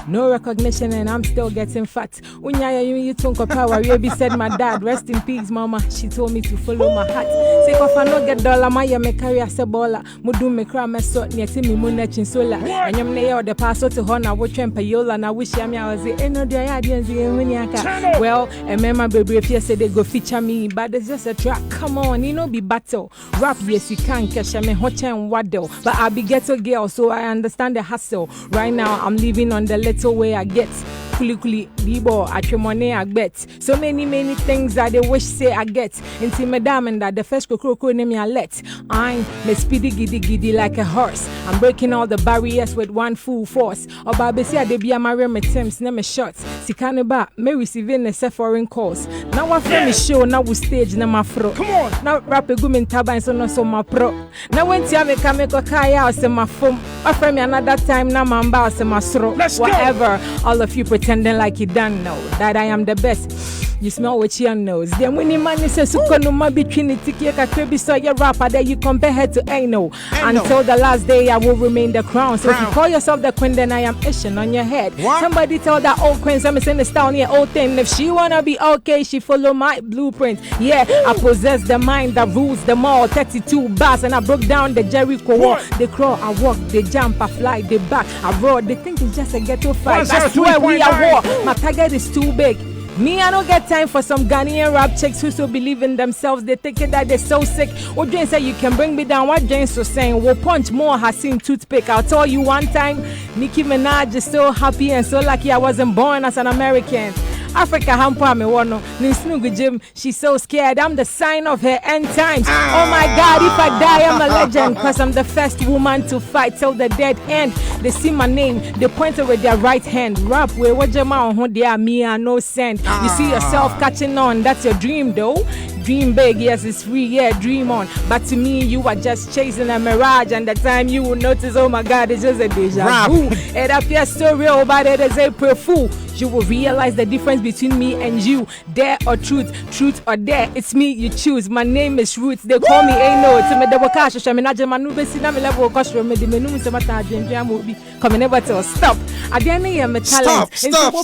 No recognition and I'm still getting fat. Unyaya you tunko power, Rebi said my dad, rest in peace mama, she told me to follow my heart. Say if I no get dollar, my me carry a sebola, mudu me cry me so, nyeti me munechin sola. And yam ne the paso to hona, wo trempa yola, na wish yami I was the eno de adians the well, and mama baby if you say they go feature me, but it's just a track, come on, you know be battle. Rap yes you can, cash me hocha and waddle, but I be ghetto girl, so I understand the hustle. Right now I'm living on the little way I get. Kuli bibo atwemone agbet. So many things that they wish say I get. Into madam and that the first crocro name me let. I'm me speedy giddy like a horse. I'm breaking all the barriers with one full force. Oba besi ade bia marry me temps na me shots. Sikane ba me receiving a foreign calls. Now I frame me show now we stage na mafro. Come on. Now rap a gumin taba so no so my pro. Now when tia me come go kaya say my phone. I frame me another time na mamba say my sro. Whatever. All of you pretending like you don't know that I am the best. You smell what your nose. Then when the man says Sukonuma between the tiki kabi so your rapper that you compare her to Aino. Until the last day I will remain the crown. So if you call yourself the queen, then I am Ishin on your head. What? Somebody tell that old queen I'm saying the style near old thing. If she wanna be okay, she follow my blueprint. Yeah, I possess the mind that rules them all. 32 bars and I broke down the Jericho wall. They crawl, I walk, they jump, I fly, they back, I roar. They think it's just a ghetto fight. That's where we are war. My target is too big. Me, I don't get time for some Ghanaian rap chicks who so believe in themselves. They think that they're so sick. What Jane say you can bring me down? What Jane so saying? We'll punch more has seen toothpick. I'll tell you one time, Nicki Minaj is so happy and so lucky I wasn't born as an American. Africa hampa me wono nisnugu Jim. She's so scared. I'm the sign of her end times. Oh my God, if I die, I'm a legend. Cause I'm the first woman to fight till the dead end. They see my name, they point it with their right hand. Rap where what jama on there, me I no send. You see yourself catching on, that's your dream though. Dream big, yes, it's free, yeah, dream on. But to me, you are just chasing a mirage. And the time you will notice, oh my God, it's just a deja vu. It appears so real, but it is April Fool. You will realize the difference between me and you. Dare or truth, truth or dare. It's me you choose. My name is Roots. They call me Aino. To me, the Wakash, Shaminaja Manube, Sinami level costume, the Menu Samata, Jam will be coming never till stop. I didn't hear me talent. Stop.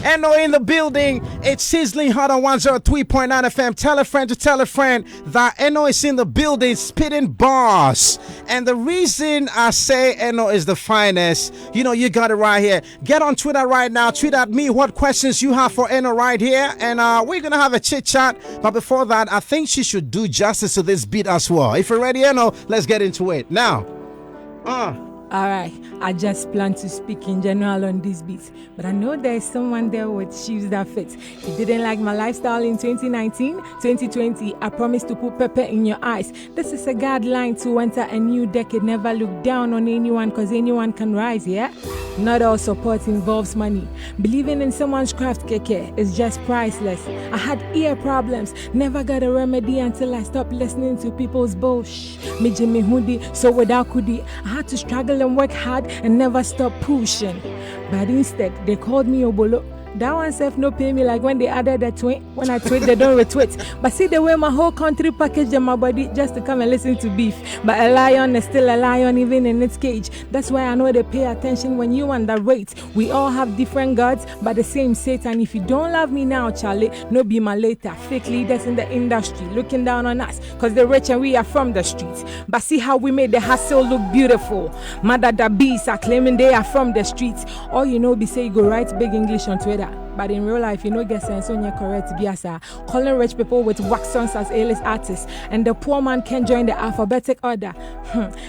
Eno in the building. It's sizzling hot on 103.9 FM. Tell a friend to tell a friend that Eno is in the building spitting bars. And the reason I say Eno is the finest, you know, you got it right here. Get on Twitter right now. Tweet at me what questions you have for Eno right here. And we're going to have a chit chat. But before that, I think she should do justice to this beat as well. If you're ready, Eno, let's get into it. Now. Alright, I just plan to speak in general on this beat, but I know there is someone there with shoes that fit. You didn't like my lifestyle in 2019, 2020, I promise to put pepper in your eyes. This is a guideline to enter a new decade. Never look down on anyone, cause anyone can rise, yeah? Not all support involves money. Believing in someone's craft, keke, is just priceless. I had ear problems, never got a remedy until I stopped listening to people's bullshit. Me Jimmy Hoodie, so without Kudi, I had to struggle and work hard and never stop pushing. But instead, they called me Obolo. That one self no pay me like when they added a tweet. When I tweet, they don't retweet. But see the way my whole country packaged my body just to come and listen to beef. But a lion is still a lion even in its cage. That's why I know they pay attention when you underrate. We all have different gods, but the same Satan. If you don't love me now, Charlie, no be my later. Fake leaders in the industry looking down on us, cause they're rich and we are from the streets. But see how we made the hustle look beautiful. Mother the beasts are claiming they are from the streets. All you know be say you go write big English on Twitter. But in real life, you know, get sense on your correct biasa. Calling rich people with wax songs as A-list artists, and the poor man can join the alphabetic order.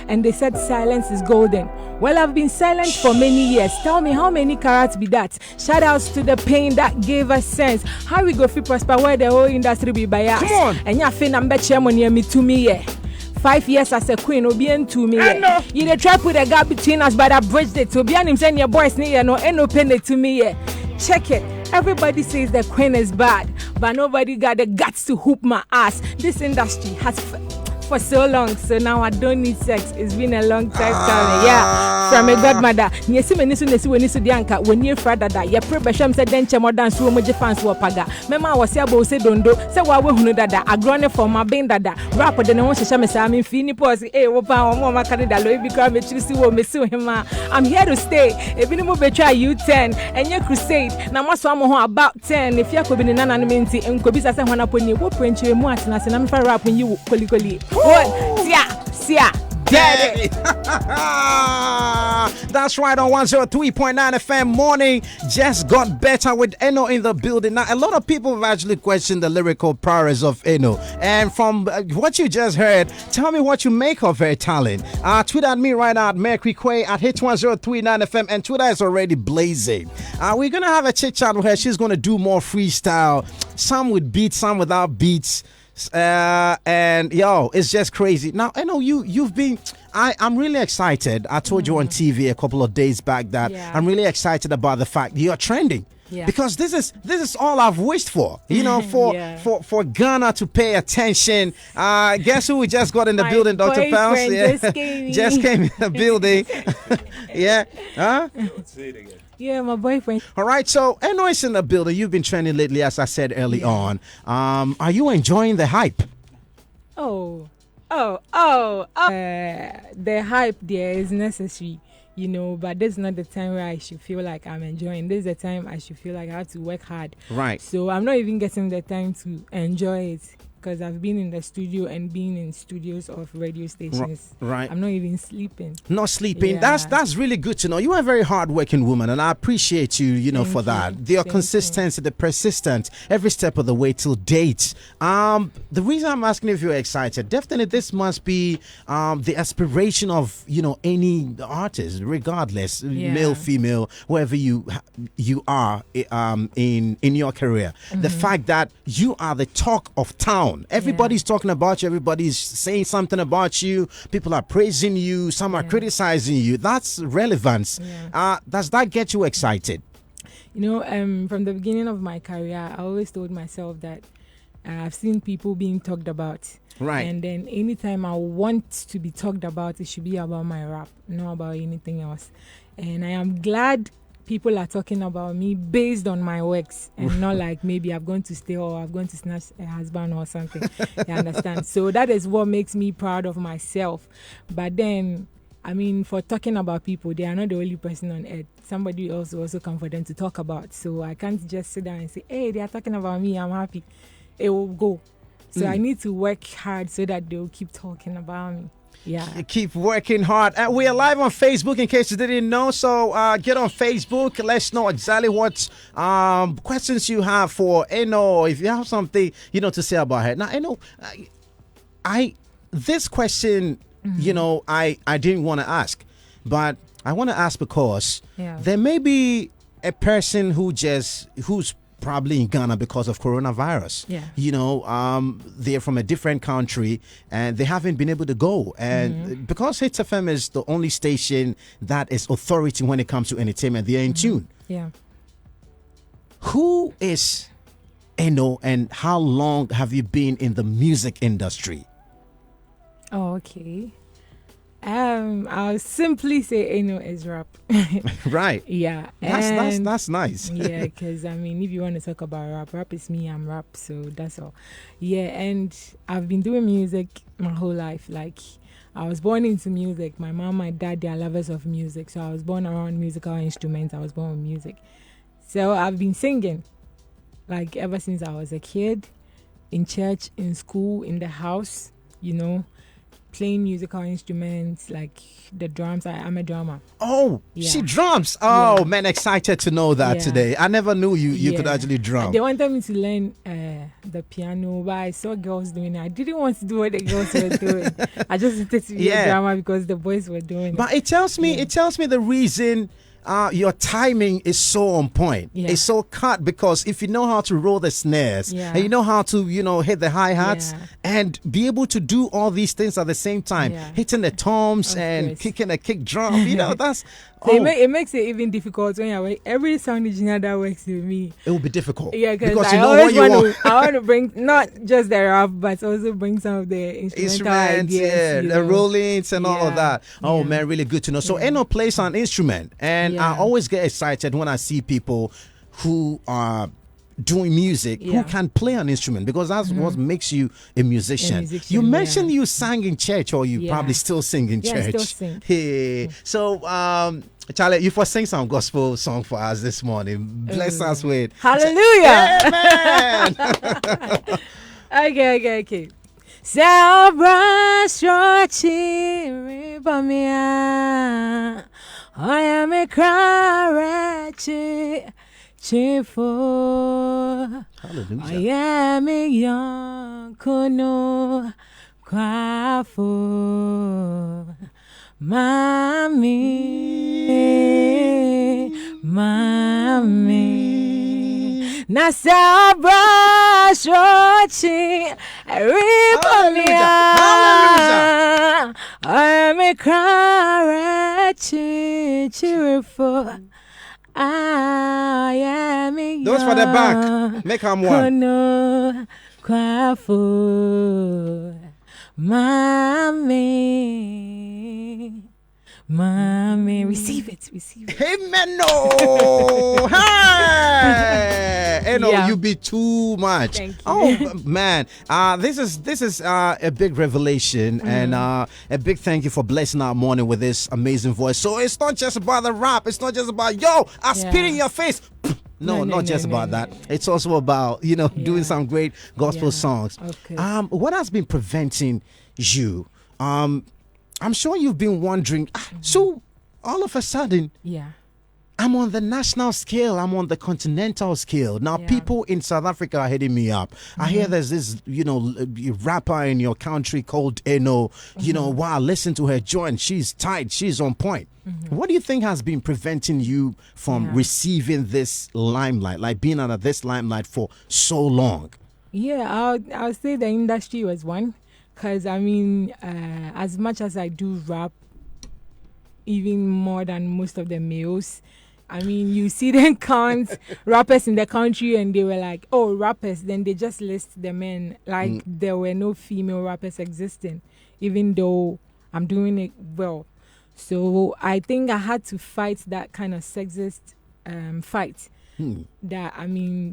And they said silence is golden. Well, I've been silent for many years. Tell me how many carats be that? Shout outs to the pain that gave us sense. How we go free prosper where the whole industry be biased? Come on. And ya fin I'm bet chairman near me to me, yeah. 5 years as a queen, Obian to me. You the trap with a gap between us, but I bridged it. Obian him saying your boys near no and open it to me, yeah. Check it. Everybody says the queen is bad, but nobody got the guts to hoop my ass. This industry has for so long, so now I don't need sex. It's been a long time coming. Yeah, from a godmother. Niesi menisu nesi wenisu dianka. When you frada da, ya pre besham se denche more dance wo moje fans wo paga. Mema wasi abo se dondo. Se wa we hunu dada. Agrone for my bing dada. Rap de ne won shesha me sa me fini pause. Eh wo pa wo ma Canada lo bi kwa me chisi wo me su hima. I'm here to stay. Ebi ni mo betray U10 enye crusade. Na mo so am ho about 10. If ya ko bi ni nana no menti enko bi sa se hona poni wo prenche mu atena se na me fa rap yi wo koli. What? Sia. Daddy. That's right, on 103.9 FM morning. Just got better with Eno in the building. Now, a lot of people have actually questioned the lyrical prowess of Eno. And from what you just heard, tell me what you make of her talent. Tweet at me right now at Merqury Quaye at Hitz 103.9 FM. And Twitter is already blazing. We're going to have a chit chat with her. She's going to do more freestyle. Some with beats, some without beats. And yo, it's just crazy. Now I know you've been I'm really excited. I told you on TV a couple of days back that I'm really excited about the fact you're trending. Yeah. Because this is all I've wished for, for Ghana to pay attention. Guess who we just got in the building, Dr. Pels? Just came in the building. Yeah. Huh? Say it again. Yeah, my boyfriend. All right, so Eno is in the building. You've been trending lately, as I said early on. Are you enjoying the hype? The hype there is necessary, but this is not the time where I should feel like I'm enjoying. This is the time I should feel like I have to work hard. Right. So I'm not even getting the time to enjoy it. Because I've been in the studio and been in studios of radio stations. Right. I'm not even sleeping. Not sleeping. Yeah. That's really good to know. You are a very hardworking woman, and I appreciate you, for that. Your consistency, the persistence, every step of the way till date. The reason I'm asking if you're excited, definitely this must be the aspiration of, any artist, regardless, male, female, wherever you are in your career. Mm-hmm. The fact that you are the talk of town. Everybody's talking about you. Everybody's saying something about you. People are praising you. Some are criticizing you. That's relevance. Yeah. Does that get you excited? From the beginning of my career, I always told myself that I've seen people being talked about. Right. And then anytime I want to be talked about, it should be about my rap, not about anything else. And I am glad people are talking about me based on my works and not like maybe I've gone to steal or I've gone to snatch a husband or something. You understand? So that is what makes me proud of myself. But then, for talking about people, they are not the only person on earth. Somebody else will also come for them to talk about. So I can't just sit down and say, hey, they are talking about me, I'm happy. It will go. So I need to work hard so that they'll keep talking about me. Yeah. Keep working hard. And we are live on Facebook in case you didn't know. So get on Facebook. Let's know exactly what questions you have for Eno. If you have something, to say about her. Now, Eno, this question, I didn't want to ask. But I want to ask because there may be a person who's probably in Ghana because of coronavirus. They're from a different country and they haven't been able to go. And because Hitz FM is the only station that is authority when it comes to entertainment, they're in tune. Yeah. Who is Eno and how long have you been in the music industry? Oh, okay. I'll simply say Eno is rap. Right. Yeah. That's nice. Yeah, because if you want to talk about rap is me, I'm rap, so that's all. Yeah, and I've been doing music my whole life. Like, I was born into music. My mom, my dad, they are lovers of music. So I was born around musical instruments. I was born with music. So I've been singing, like, ever since I was a kid, in church, in school, in the house, playing musical instruments like the drums. I'm a drummer. Oh, she drums. Oh, man, excited to know that today. I never knew you could actually drum. They wanted me to learn the piano, but I saw girls doing it. I didn't want to do what the girls were doing. I just wanted to be a drummer because the boys were doing it. But it tells me the reason your timing is so on point. It's so cut because if you know how to roll the snares and you know how to, hit the hi-hats and be able to do all these things at the same time, hitting the toms and kicking a kick drum, that's So it makes it even difficult when you're every sound engineer that works with me. It will be difficult. Yeah, because I you know always what you want. I want to bring not just the rap, but also bring some of the instrumental ideas, the rollings and all of that. Oh man, really good to know. So Eno plays an instrument, and I always get excited when I see people who are doing music who can play an instrument, because that's what makes you a musician. You mentioned you sang in church, or you probably still sing in church. Still sing. Hey, so Charlie, you first sing some gospel song for us this morning. Bless us with Hallelujah. Amen. Okay. Celebration for me. I am a cry. Cheerful. Hallelujah. I am a young kono kwafo. Mami. Na sabra shochi. Hallelujah. I am a cry. Cheerful. I am a those for the back. Make them one. Mommy, receive it. Amen. No. Hey, you be too much. Thank you. Oh man, this is a big revelation, and a big thank you for blessing our morning with this amazing voice. So it's not just about the rap. It's not just about I spit in your face. No, not just about that. It's also about doing some great gospel songs. Okay. What has been preventing you? I'm sure you've been wondering. So all of a sudden, I'm on the national scale. I'm on the continental scale. Now, people in South Africa are hitting me up. I hear there's this, rapper in your country called Eno. Wow, listen to her joint. She's tight. She's on point. What do you think has been preventing you from receiving this limelight, like being under this limelight for so long? Yeah, I'll say the industry was one. Because, as much as I do rap, even more than most of the males, you see them count rappers in the country and they were like, oh, rappers. Then they just list the men like there were no female rappers existing, even though I'm doing it well. So I think I had to fight that kind of sexist fight. That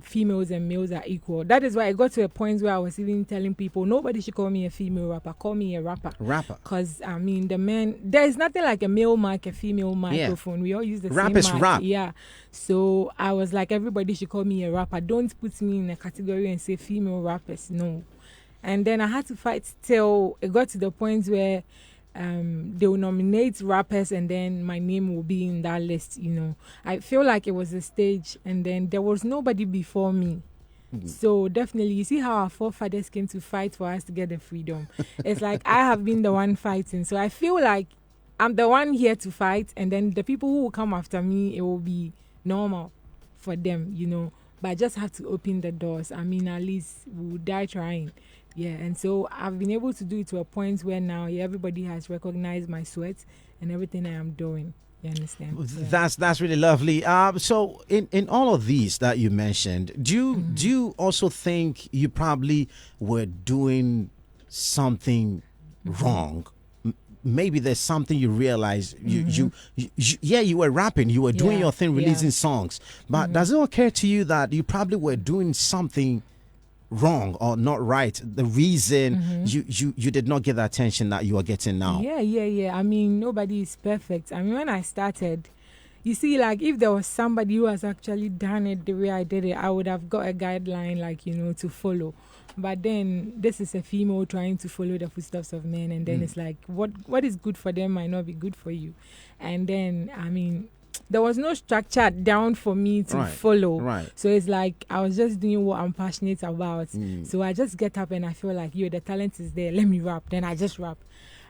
females and males are equal. That is why I got to a point where I was even telling people nobody should call me a female rapper, call me a rapper. Because the men, there is nothing like a male mic, a female microphone. We all use the same mic. Rap. Yeah. So I was like, everybody should call me a rapper. Don't put me in a category and say female rappers. No. And then I had to fight till it got to the point where they will nominate rappers and then my name will be in that list. I feel like it was a stage and then there was nobody before me. So definitely, you see how our forefathers came to fight for us to get the freedom. It's like I have been the one fighting. So I feel like I'm the one here to fight, and then the people who will come after me, it will be normal for them, But I just have to open the doors. At least we'll die trying. Yeah, and so I've been able to do it to a point where now everybody has recognized my sweat and everything I am doing. You understand? That's really lovely. So in all of these that you mentioned, do you also think you probably were doing something wrong? Maybe there's something you realize you were rapping, you were doing your thing, releasing songs, but does it occur to you that you probably were doing something wrong or not right, the reason you did not get the attention that you are getting now? Yeah. Nobody is perfect. When I started, you see, like if there was somebody who has actually done it the way I did it, I would have got a guideline to follow. But then this is a female trying to follow the footsteps of men, and then it's like what is good for them might not be good for you. And then there was no structure down for me to follow. Right. So it's like I was just doing what I'm passionate about. So I just get up and I feel like, the talent is there. Let me rap. Then I just rap.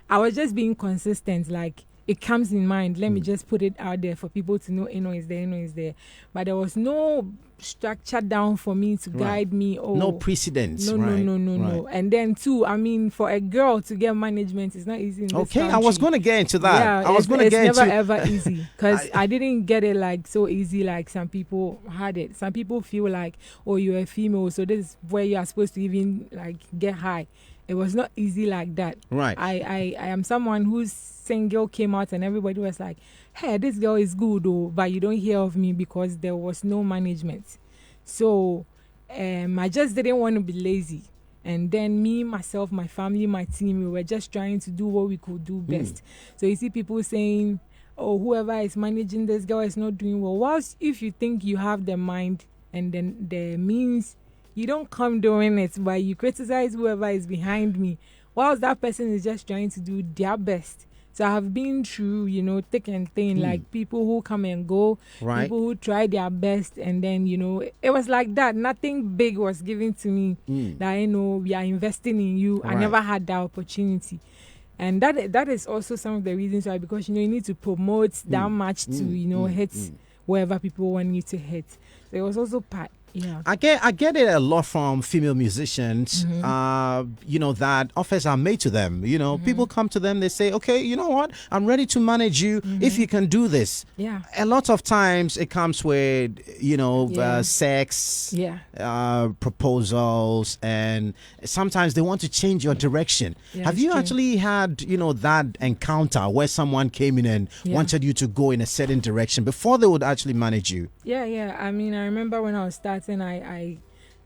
I was just being consistent. Like it comes in mind. Let me just put it out there for people to know Eno is there, Eno is there. But there was no structure down for me to guide me. No precedence. No. And then too, I mean, for a girl to get management is not easy in this country. I was going to get into that. Yeah, it's never ever easy, because I didn't get it like so easy like some people had it. Some people feel like, oh, you're a female, so this is where you are supposed to even like get high. It was not easy like that. Right. I am someone whose single came out and everybody was like, hey, this girl is good, but you don't hear of me because there was no management. So I just didn't want to be lazy. And then me, myself, my family, my team, we were just trying to do what we could do best. So you see people saying, oh, whoever is managing this girl is not doing well. Whilst if you think you have the mind and then the means, you don't come doing it, but you criticize whoever is behind me, whilst that person is just trying to do their best. So I have been through, thick and thin, like people who come and go, people who try their best, and then, it was like that. Nothing big was given to me that, we are investing in you. I never had that opportunity. And that is also some of the reasons why, because, you need to promote that much to, hit wherever people want you to hit. So it was also part. Yeah, I get it a lot from female musicians. That offers are made to them. People come to them, they say, okay, you know what, I'm ready to manage you if you can do this. Yeah, a lot of times it comes with sex, proposals, and sometimes they want to change your direction. Have you actually had that encounter where someone came in and wanted you to go in a certain direction before they would actually manage you? Yeah. I mean, I remember when I was starting, I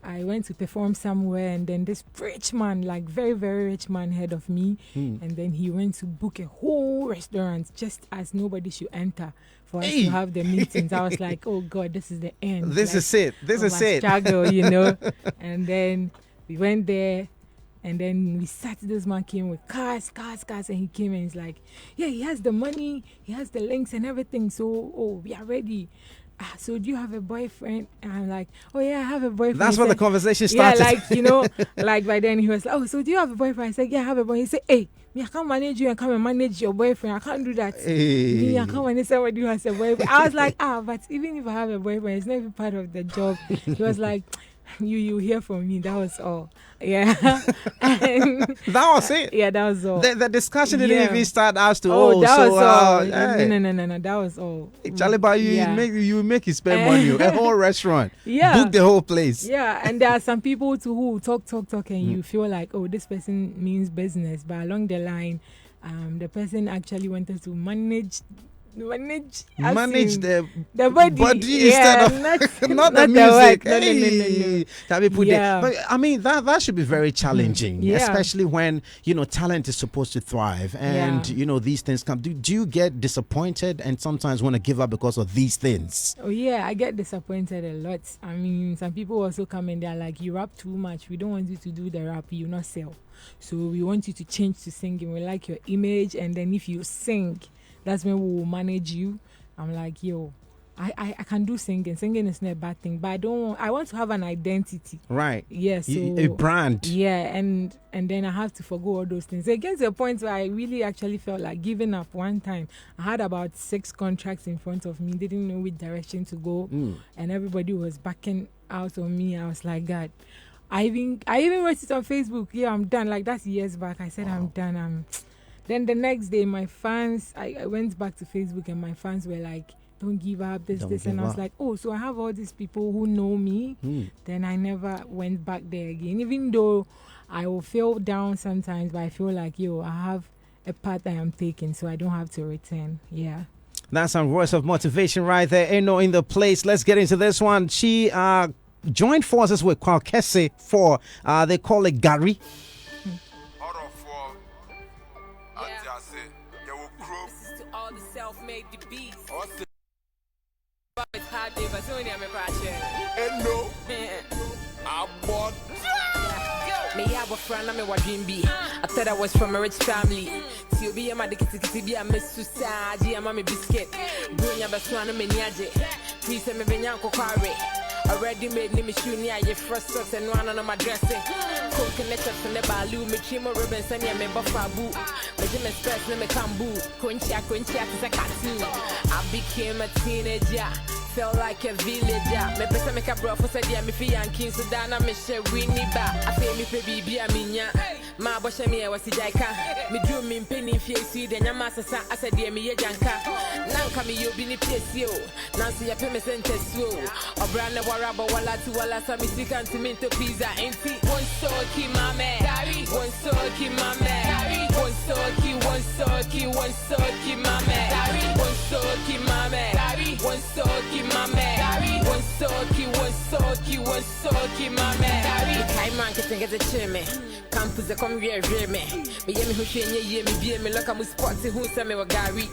went to perform somewhere, and then this rich man, like very, very rich man, heard of me, and then he went to book a whole restaurant just as nobody should enter for us to have the meetings. I was like, oh God, this is the end. This is it. This is it. Struggle, And then we went there. And then we sat, this man came with cars, and he came and he's like, yeah, he has the money, he has the links and everything, so, we are ready. So do you have a boyfriend? And I'm like, oh yeah, I have a boyfriend. That's where the conversation started. Yeah, like by then he was like, oh, so do you have a boyfriend? I said, yeah, I have a boyfriend. He said, hey, me, I can't manage you and come and manage your boyfriend. I can't do that. Me, I can't manage somebody who has a boyfriend. I was like, but even if I have a boyfriend, it's not even part of the job. He was like, you hear from me. That was all. Yeah. That was it. Yeah, that was all. The discussion didn't even start as to that was all. Hey. No, that was all. Charlie, but you make you spend money. A whole restaurant. Yeah. Book the whole place. Yeah, and there are some people who talk, and you feel like, oh, this person means business, but along the line, the person actually wanted to manage the body instead of not the music. No. But I mean that should be very challenging, especially when talent is supposed to thrive, and these things come. Do you get disappointed and sometimes want to give up because of these things? Oh yeah, I get disappointed a lot. I mean, some people also come and they're like, you rap too much. We don't want you to do the rap. You not sell. So we want you to change to singing. We like your image, and then if you sing, that's when we will manage you. I'm like, yo, I can do singing. Singing is not a bad thing, but I want to have an identity. Right. Yeah, so a brand. Yeah, and then I have to forgo all those things. It gets to a point where I really actually felt like giving up one time. I had about 6 contracts in front of me, didn't know which direction to go, and everybody was backing out on me. I was like, God. I even wrote it on Facebook. Yeah, I'm done. Like, that's years back. I said, I'm done. Then the next day, my fans, I went back to Facebook, and my fans were like, don't give up, this. And I was like, oh, so I have all these people who know me. Then I never went back there again. Even though I will feel down sometimes, but I feel like, I have a path I am taking, so I don't have to return. Yeah. That's some words of motivation right there. Ain't no in the place. Let's get into this one. She joined forces with Quaye for, they call it Gary. Self-made the beast. Me have a friend, I'm a dream be. I thought I was from a rich family. So be a madikiti, be a miss Sista, a mommy biscuit. Bring your best one, I'm in Yaje. Please, I'm a Venyanko Quarry. Already made me shoe near your first socks and one on my dressing. Coconut chips and the balu, me chimo ribbons and your member fabu. But you express me cambu. Concha is a cartoon. I became a teenager. Felt like a villager. Me pesa make a bro for said yeah me fi Yankee so dana me share winnie ba. I feel me pe bibi aminya. Ma bo she me e wasi jaika. Me do me penny fi see the nyama sasa I said yeah me ye janka. Nanka me yo bi ni place yo. Nancy ya pe me sente so. Obra na waraba wala tu wala sa me sika antimento pizza enti. One soki mame. One soki mame. One soki mame. One soki mame. One soki mame. One soki mame. I man can get a chimney. Campus a come here, me. Me yemi who she ye me be me look at me spot who send me wa Gary.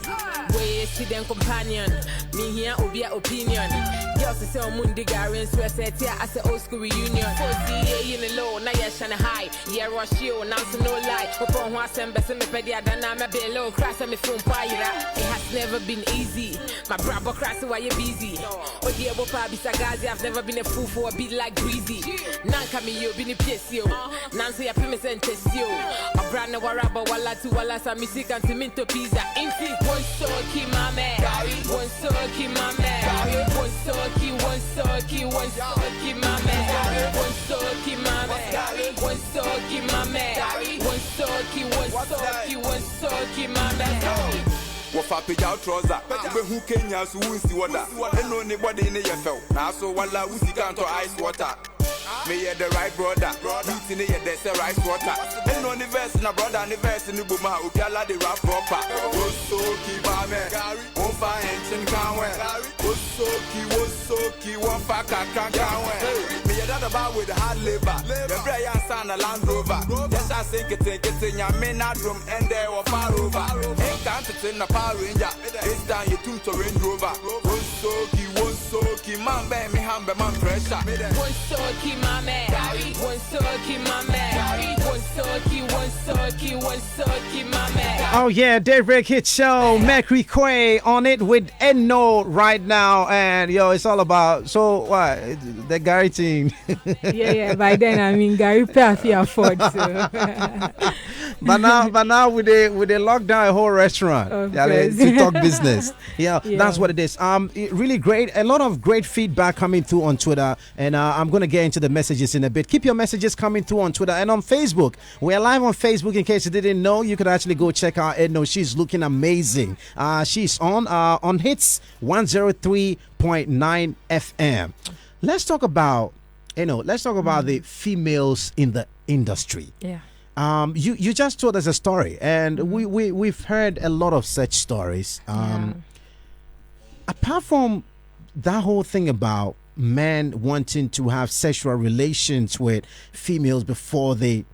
Way see them companion. Me here obi opinion. Girls say on Mundi Gary and swear set here as a old school reunion. So see in the low, now you're shining high. Yeah, rush you, now so no lie. Upon one send best me pedia than I'm a below. Crash on me phone fire. It has never been easy. My brother crash why you busy. Oh yeah, but Pabi Sagazi, I've never been a fool for a beat like Breezy. Nanka me yo bini piesio. Nancy a pime sentes yo. A brand waraba wala tu wala sa music antimento pizza. Inti one soki mame. One soki mame. One soki mame. One soki mame. One soki mame. One soki mame. Wafa peja trouser be hu Kenya so wunsi water eno anybody in your fell na so wala wusi can to ice water me hear the right brother beat in the the rice water eno any verse na brother any verse ni buma obiala the rap proper so keep my man won fa enchin kan we so keep won fa kan me hear that about with hard labor the brave and son a Land Rover just I think it nya me na drum and there wa far over can't in a Power Ranger. This time you took to Range Rover. One soki, man, bear me hamber, man, pressure. One soki, my man. One soki, my man. One soki, my man. Oh yeah, Daybreak Hit Show, Merqury Quaye on it with Eno right now, and yo, it's all about what the Gary thing. yeah. By then I mean Gary Afia afford. So. But now with the lockdown, a whole restaurant to talk business. Yeah, that's what it is. Really great. A lot of great feedback coming through on Twitter, and I'm gonna get into the messages in a bit. Keep your messages coming through on Twitter and on Facebook. We're live on Facebook. In case you didn't know, you could actually go check out Edno. She's looking amazing. She's on Hitz 103.9 FM. Let's talk about the females in the industry. Yeah. You just told us a story, and we've heard a lot of such stories. Apart from that whole thing about men wanting to have sexual relations with females before they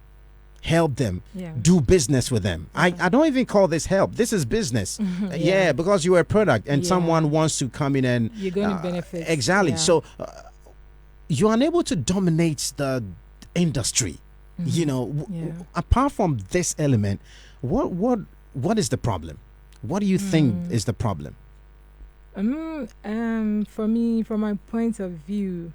help them do business with them, I don't even call this help. This is business. Because you're a product and someone wants to come in and you're going to benefit. Exactly. So you're unable to dominate the industry. Apart from this element, what is the problem? What do you think is the problem? For me, from my point of view,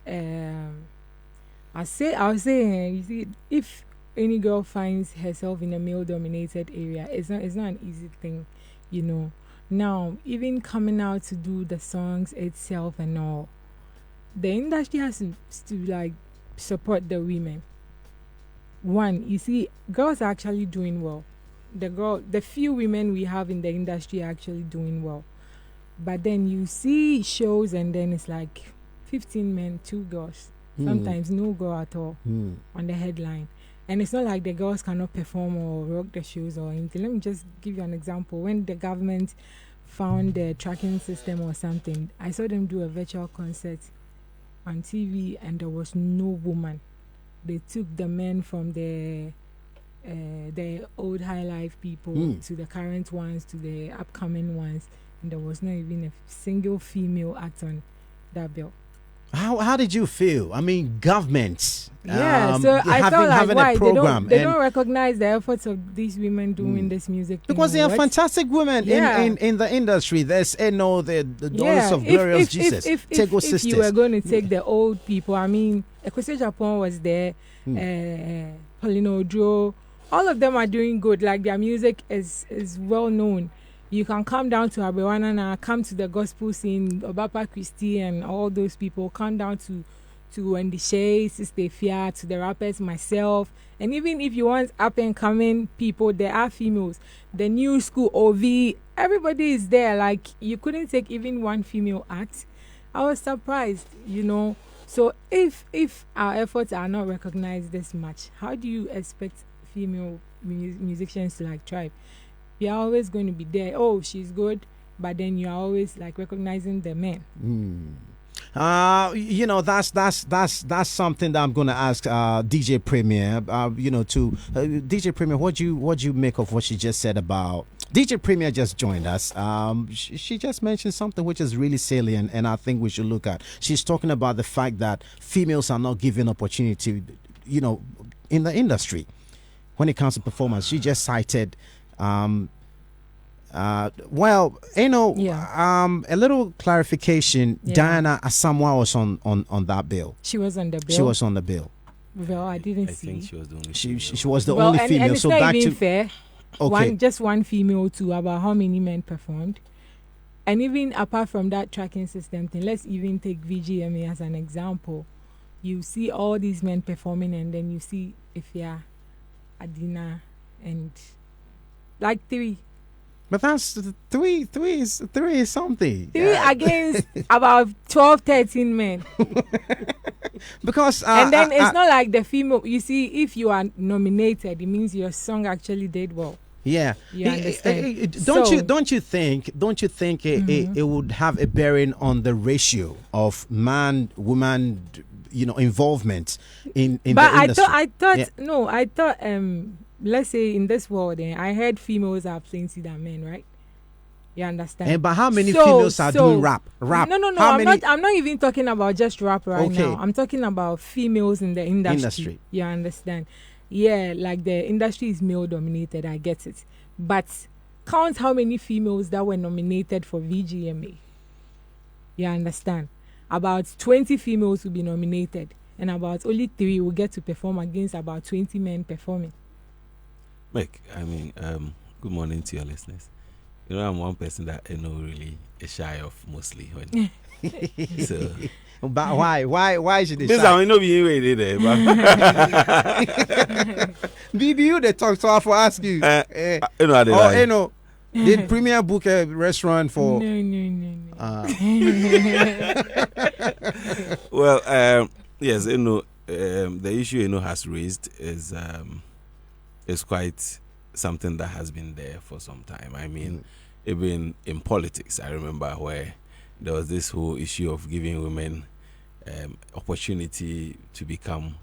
I'll say, you see, if any girl finds herself in a male-dominated area, it's not an easy thing, Now, even coming out to do the songs itself and all, the industry has to support the women. One, you see, girls are actually doing well. The few women we have in the industry are actually doing well. But then you see shows and then it's like 15 men, 2 girls. Sometimes no girl at all on the headline. And it's not like the girls cannot perform or rock the shows or anything. Let me just give you an example. When the government found the tracking system or something, I saw them do a virtual concert on TV and there was no woman. They took the men from the old high life people to the current ones to the upcoming ones, and there was not even a single female act on that bill. How did you feel? I mean, governments. Yeah, so I felt like having why a program they don't recognize the efforts of these women doing this music thing, because they are what? fantastic women in the industry. There's the daughters of glorious Jesus. If sisters. you were going to take the old people, I mean, Ekwese Japan was there, Pauline Ojo, all of them are doing good. Like their music is well known. You can come down to Abewanana, come to the gospel scene, Obapa Christie and all those people, come down to Wendy Shay, Sista Afia, to the rappers, myself. And even if you want up and coming people, there are females. The new school, OV, everybody is there. Like, you couldn't take even one female act. I was surprised, So if our efforts are not recognized this much, how do you expect female musicians to like thrive? We are always going to be there. Oh, she's good, but then you are always like recognizing the men. That's something that I'm going to ask DJ Premier. DJ Premier, what you make of what she just said about DJ Premier just joined us. She just mentioned something which is really salient, and I think we should look at. She's talking about the fact that females are not given opportunity, in the industry when it comes to performance. She just cited. A little clarification. Yeah. Diana Asamoah was on that bill. She was on the bill. She was on the bill. Well, I didn't I see. think she was the only. She was the only female. And it's so not back even to fair. okay. Just one female to about how many men performed. And even apart from that tracking system thing, let's even take VGMA as an example. You see all these men performing, and then you see Afia, Adina, and like three. But that's three is something. Three against about 12, 13 men. Because and then it's not like the female. You see, if you are nominated, it means your song actually did well. Yeah, you understand. Don't you think it would have a bearing on the ratio of man woman involvement in the industry? I thought let's say in this world, I heard females are plenty than men, right? You understand? But how many females are doing rap? No. I'm not even talking about just rap right now. I'm talking about females in the industry. You understand? Yeah, like the industry is male dominated. I get it, but count how many females that were nominated for VGMA. You understand? About 20 females will be nominated, and about only 3 will get to perform against about 20 men performing. Mike, good morning to your listeners. I'm one person that really is shy of mostly. So, but why should they? This I know being way there, but BBU they talk, so I have to ask you. Did Premier book a restaurant for? No. Well, yes, the issue has raised is quite something that has been there for some time. I mean, even in politics, I remember where there was this whole issue of giving women opportunity to become,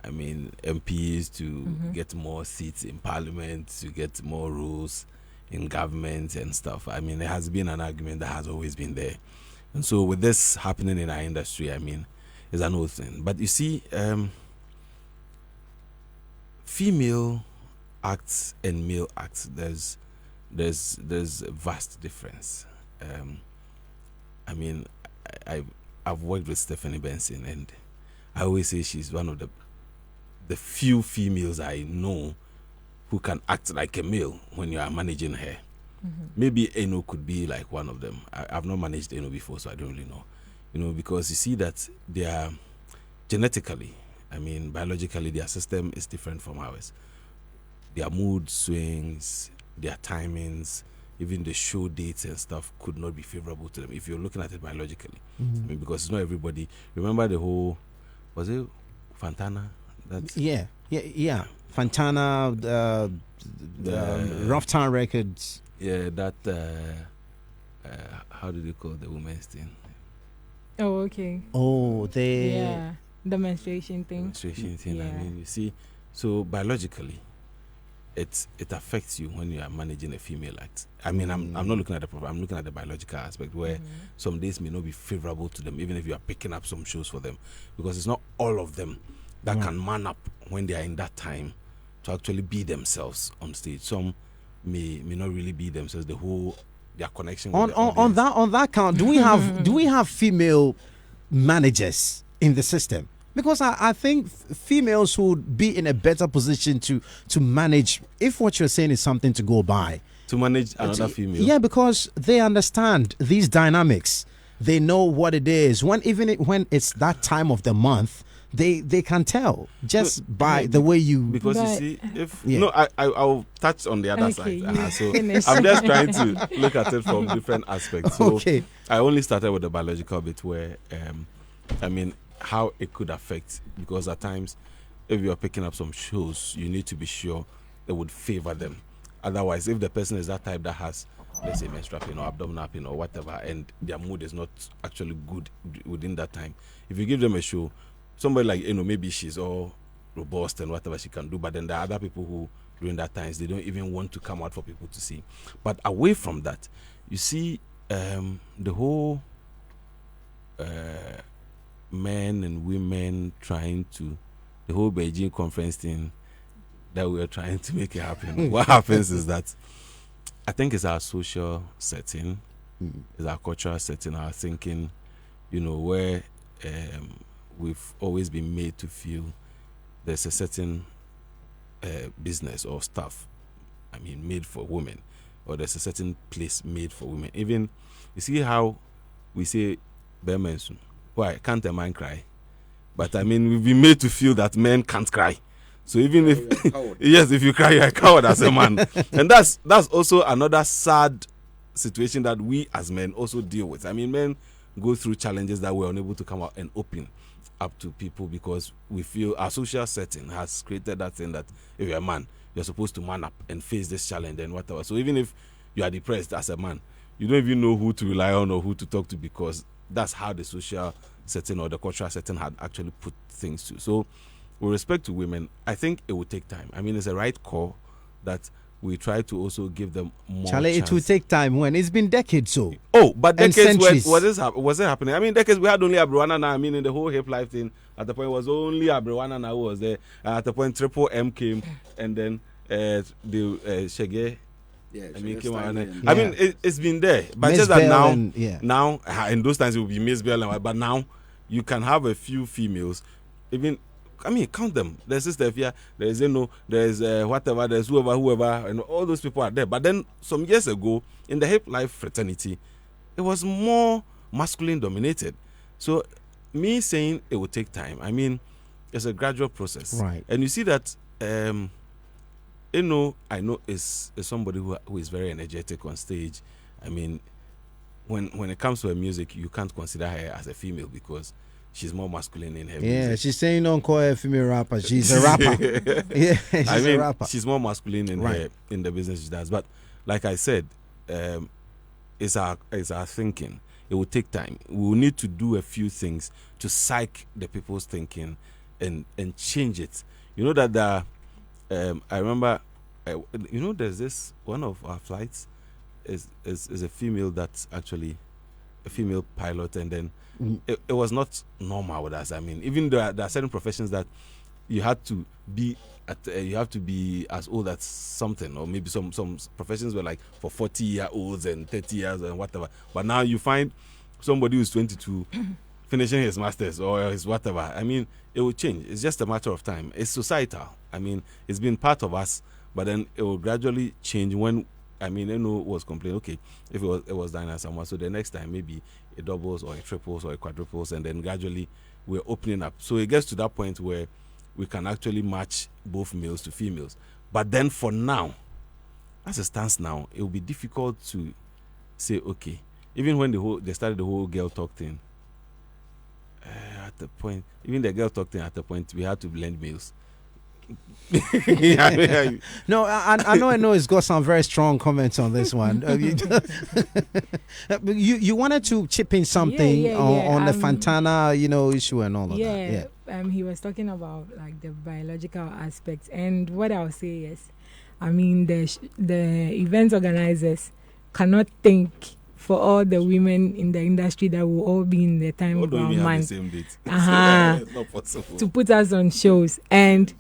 MPs, to get more seats in parliament, to get more roles in government and stuff. It has been an argument that has always been there. And so with this happening in our industry, it's an old thing. But you see, female acts and male acts, there's a vast difference. I've worked with Stephanie Benson, and I always say she's one of the few females I know who can act like a male when you are managing her. Maybe Eno could be like one of them. I've not managed Eno before, so I don't really know. Because you see that they are genetically, biologically, their system is different from ours. Their mood swings, their timings, even the show dates and stuff could not be favorable to them if you're looking at it biologically. Because it's not everybody. Remember the whole, was it Fantana? Yeah. Fantana, the Rough Town Records. Yeah, that, how do they call the women's thing? Oh, okay. Oh, the menstruation thing. You see, so biologically, it affects you when you are managing a female act. I mean, I'm not looking at I'm looking at the biological aspect where some days may not be favorable to them, even if you are picking up some shows for them, because it's not all of them that can man up when they are in that time to actually be themselves on stage. Some may not really be themselves. Their connection with on that count, do we have female managers in the system? Because I think females would be in a better position to manage, if what you're saying is something to go by. To manage another female? Yeah, because they understand these dynamics. They know what it is. When it's that time of the month, they can tell just by the way you... Because you see, I'll touch on the other side. So I'm just trying to look at it from different aspects. So I only started with the biological bit where, how it could affect, because at times if you're picking up some shows, you need to be sure it would favor them. Otherwise, if the person is that type that has, let's say, menstrual pain or abdominal pain or whatever, and their mood is not actually good within that time, if you give them a show, somebody like, maybe she's all robust and whatever she can do, but then there are other people who during that times they don't even want to come out for people to see. But away from that, you see the whole men and women the whole Beijing conference thing that we're trying to make it happen. What happens is that I think it's our social setting, it's our cultural setting, our thinking, where we've always been made to feel there's a certain business or stuff, made for women, or there's a certain place made for women. Even, you see how we say, Bermensu, why can't a man cry? But we've been made to feel that men can't cry. So even if yes, if you cry, you're a coward as a man. And that's also another sad situation that we as men also deal with. Men go through challenges that we're unable to come out and open up to people because we feel our social setting has created that thing that if you're a man, you're supposed to man up and face this challenge and whatever. So even if you are depressed as a man, you don't even know who to rely on or who to talk to, because that's how the social setting or the cultural setting had actually put things to. So with respect to women, I think it will take time. It's a right call that we try to also give them more chance. It will take time when it's been decades so. Oh, but decades was it happening? Decades we had only Abrowana. In the whole hip life thing, at the point was only Abrowana who was there. At the point Triple M came, and then the Shege. Yeah, it's been there, but Miss just that Bell now in those times it will be Miss Bell, but now you can have a few females, even count them. There's Sista Afia, there's there's whatever, there's whoever, and all those people are there. But then some years ago in the hip life fraternity, it was more masculine dominated. So me saying it will take time, it's a gradual process, right? And you see that. I know is somebody who is very energetic on stage. When it comes to her music, you can't consider her as a female because she's more masculine in her music. Yeah, she's saying don't call her a female rapper. She's a rapper. Yeah, she's a rapper. She's more masculine in the business she does. But like I said, it's our thinking. It will take time. We will need to do a few things to psych the people's thinking and change it. I remember, there's this one of our flights is a female that's actually a female pilot, and then it was not normal with us. Even though there are certain professions that you have to be as old as something, or maybe some professions were like for 40-year-olds and 30 years and whatever. But now you find somebody who's 22 finishing his masters or his whatever. It will change. It's just a matter of time. It's societal. It's been part of us, but then it will gradually change when, was complaining, okay, if it was done as someone, so the next time maybe it doubles or it triples or it quadruples, and then gradually we're opening up. So it gets to that point where we can actually match both males to females. But then for now, as it stands now, it will be difficult to say, okay, even when they started the whole girl talk thing, at the point, even the girl talk thing at the point, we had to blend males. No, I know it's got some very strong comments on this one. You wanted to chip in something on the Fantana, issue and all of that. He was talking about like the biological aspects, and what I'll say is, I mean, the event organizers cannot think for all the women in the industry that will all be in the time of our month. It's not possible. To put us on shows. And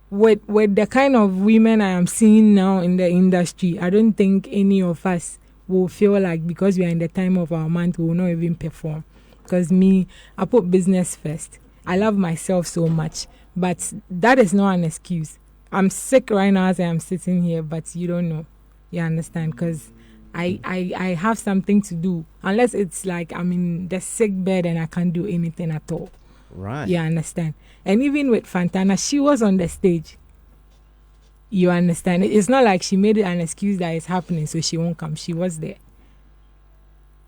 with the kind of women I am seeing now in the industry, I don't think any of us will feel like because we are in the time of our month, we will not even perform. Because me, I put business first. I love myself so much. But that is not an excuse. I'm sick right now as I am sitting here, but you don't know. You understand? Because I have something to do. Unless it's like I'm in the sick bed and I can't do anything at all. Right. You understand? And even with Fantana, she was on the stage. You understand? It's not like she made it an excuse that it's happening, so she won't come. She was there.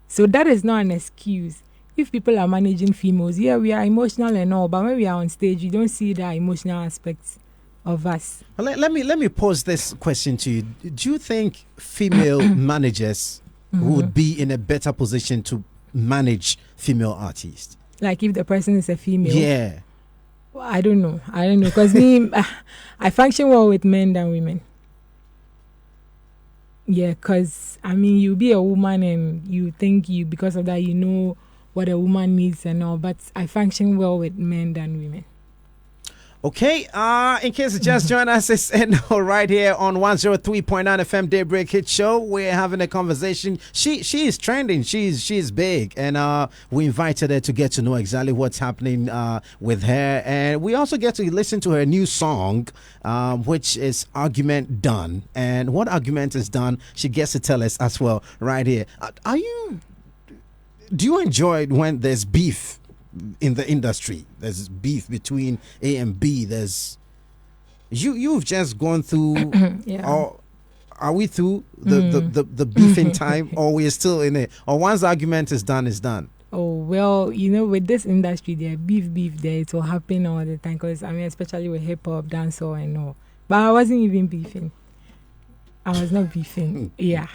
So that is not an excuse. If people are managing females, yeah, we are emotional and all, but when we are on stage, you don't see the emotional aspects of us. Well, let me pose this question to you. Do you think female managers would be in a better position to manage female artists? Like if the person is a female? Yeah. Well, I don't know. Because me, I function well with men than women. Yeah, because, I mean, you be a woman and you think because of that, you know what a woman needs and all, but I function well with men than women. Okay, in case you just joined us, it's Eno right here on 103.9 FM Daybreak Hit Show. We're having a conversation. She is trending. She's big, and we invited her to get to know exactly what's happening with her, and we also get to listen to her new song, which is Argument Done. And what argument is done, she gets to tell us as well right here. Do you enjoy it when there's beef in the industry? There's beef between A and B. There's you've just gone through or are we through the beefing time, or we're still in it, or once the argument is done? Oh, well, with this industry there, beef there, it will happen all the time, because I mean, especially with hip-hop, dancehall and all. But I wasn't even beefing. I was not beefing. Yeah,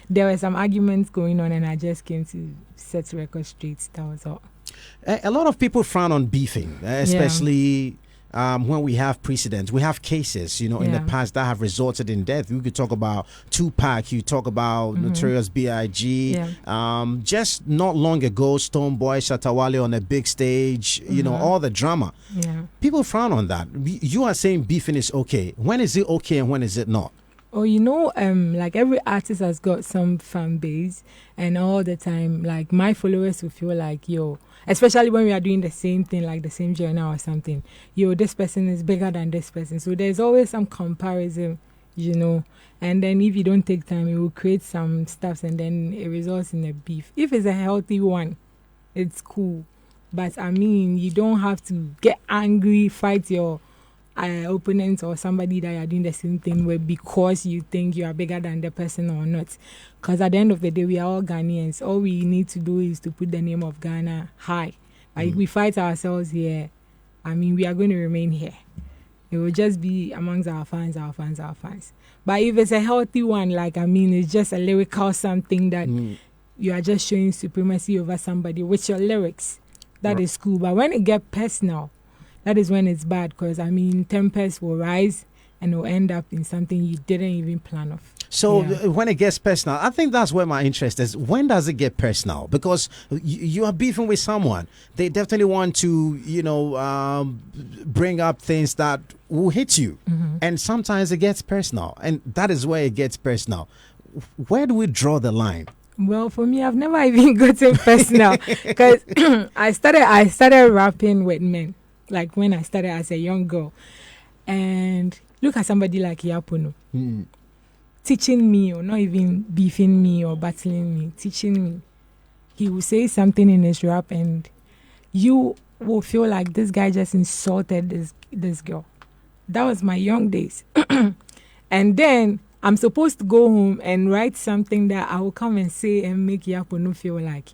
there were some arguments going on and I just came to set the record straight. That was all. A lot of people frown on beefing, especially when we have precedents. We have cases, in the past that have resulted in death. We could talk about Tupac, you talk about Notorious B.I.G. Just not long ago, Stonebwoy, Shatawale on a big stage, all the drama. Yeah. People frown on that. You are saying beefing is okay. When is it okay and when is it not? Oh, like every artist has got some fan base, and all the time, like my followers will feel like, especially when we are doing the same thing, like the same journal or something, this person is bigger than this person. So there's always some comparison, and then if you don't take time, it will create some stuff and then it results in a beef. If it's a healthy one, it's cool. But I mean, you don't have to get angry, fight your opponent or somebody that you're doing the same thing with because you think you are bigger than the person or not. Because at the end of the day, we are all Ghanaians. All we need to do is to put the name of Ghana high. Like if we fight ourselves here, I mean, we are going to remain here. It will just be amongst our fans. But if it's a healthy one, like, I mean, it's just a lyrical something that you are just showing supremacy over somebody with your lyrics, that is cool. But when it gets personal, that is when it's bad, because, I mean, tempers will rise and will end up in something you didn't even plan of. So when it gets personal, I think that's where my interest is. When does it get personal? Because you are beefing with someone. They definitely want to, bring up things that will hit you. And sometimes it gets personal. And that is where it gets personal. Where do we draw the line? Well, for me, I've never even gotten personal, because I started rapping with men. Like when I started as a young girl, and look at somebody like Yapuno, teaching me, or not even beefing me or battling me, teaching me. He will say something in his rap and you will feel like this guy just insulted this girl. That was my young days. And then I'm supposed to go home and write something that I will come and say and make Yapuno feel like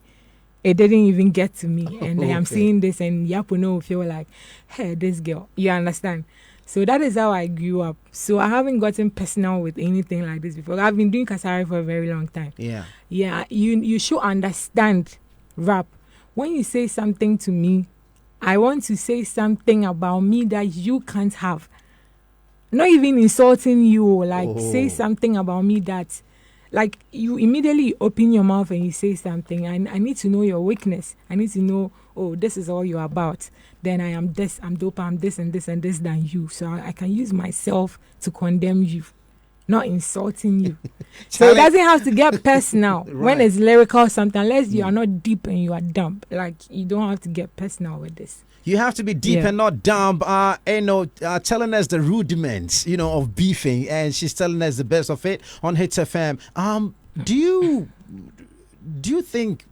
it didn't even get to me. And I'm seeing this and Yapuno will feel like, hey, this girl. You understand? So that is how I grew up. So I haven't gotten personal with anything like this before. I've been doing Kasari for a very long time. Yeah. You should understand rap. When you say something to me, I want to say something about me that you can't have. not even insulting you, like say something about me that, like, you immediately open your mouth and you say something. I need to know your weakness. I need to know, oh, this is all you're about. Then I am this, I'm dope, I'm this and this and this than you. So I can use myself to condemn you, not insulting you. So it doesn't have to get personal when it's lyrical or something, unless you are not deep and you are dumb. Like, you don't have to get personal with this. You have to be deep and not dumb. Telling us the rudiments, of beefing, and she's telling us the best of it on Hitz FM. Do you think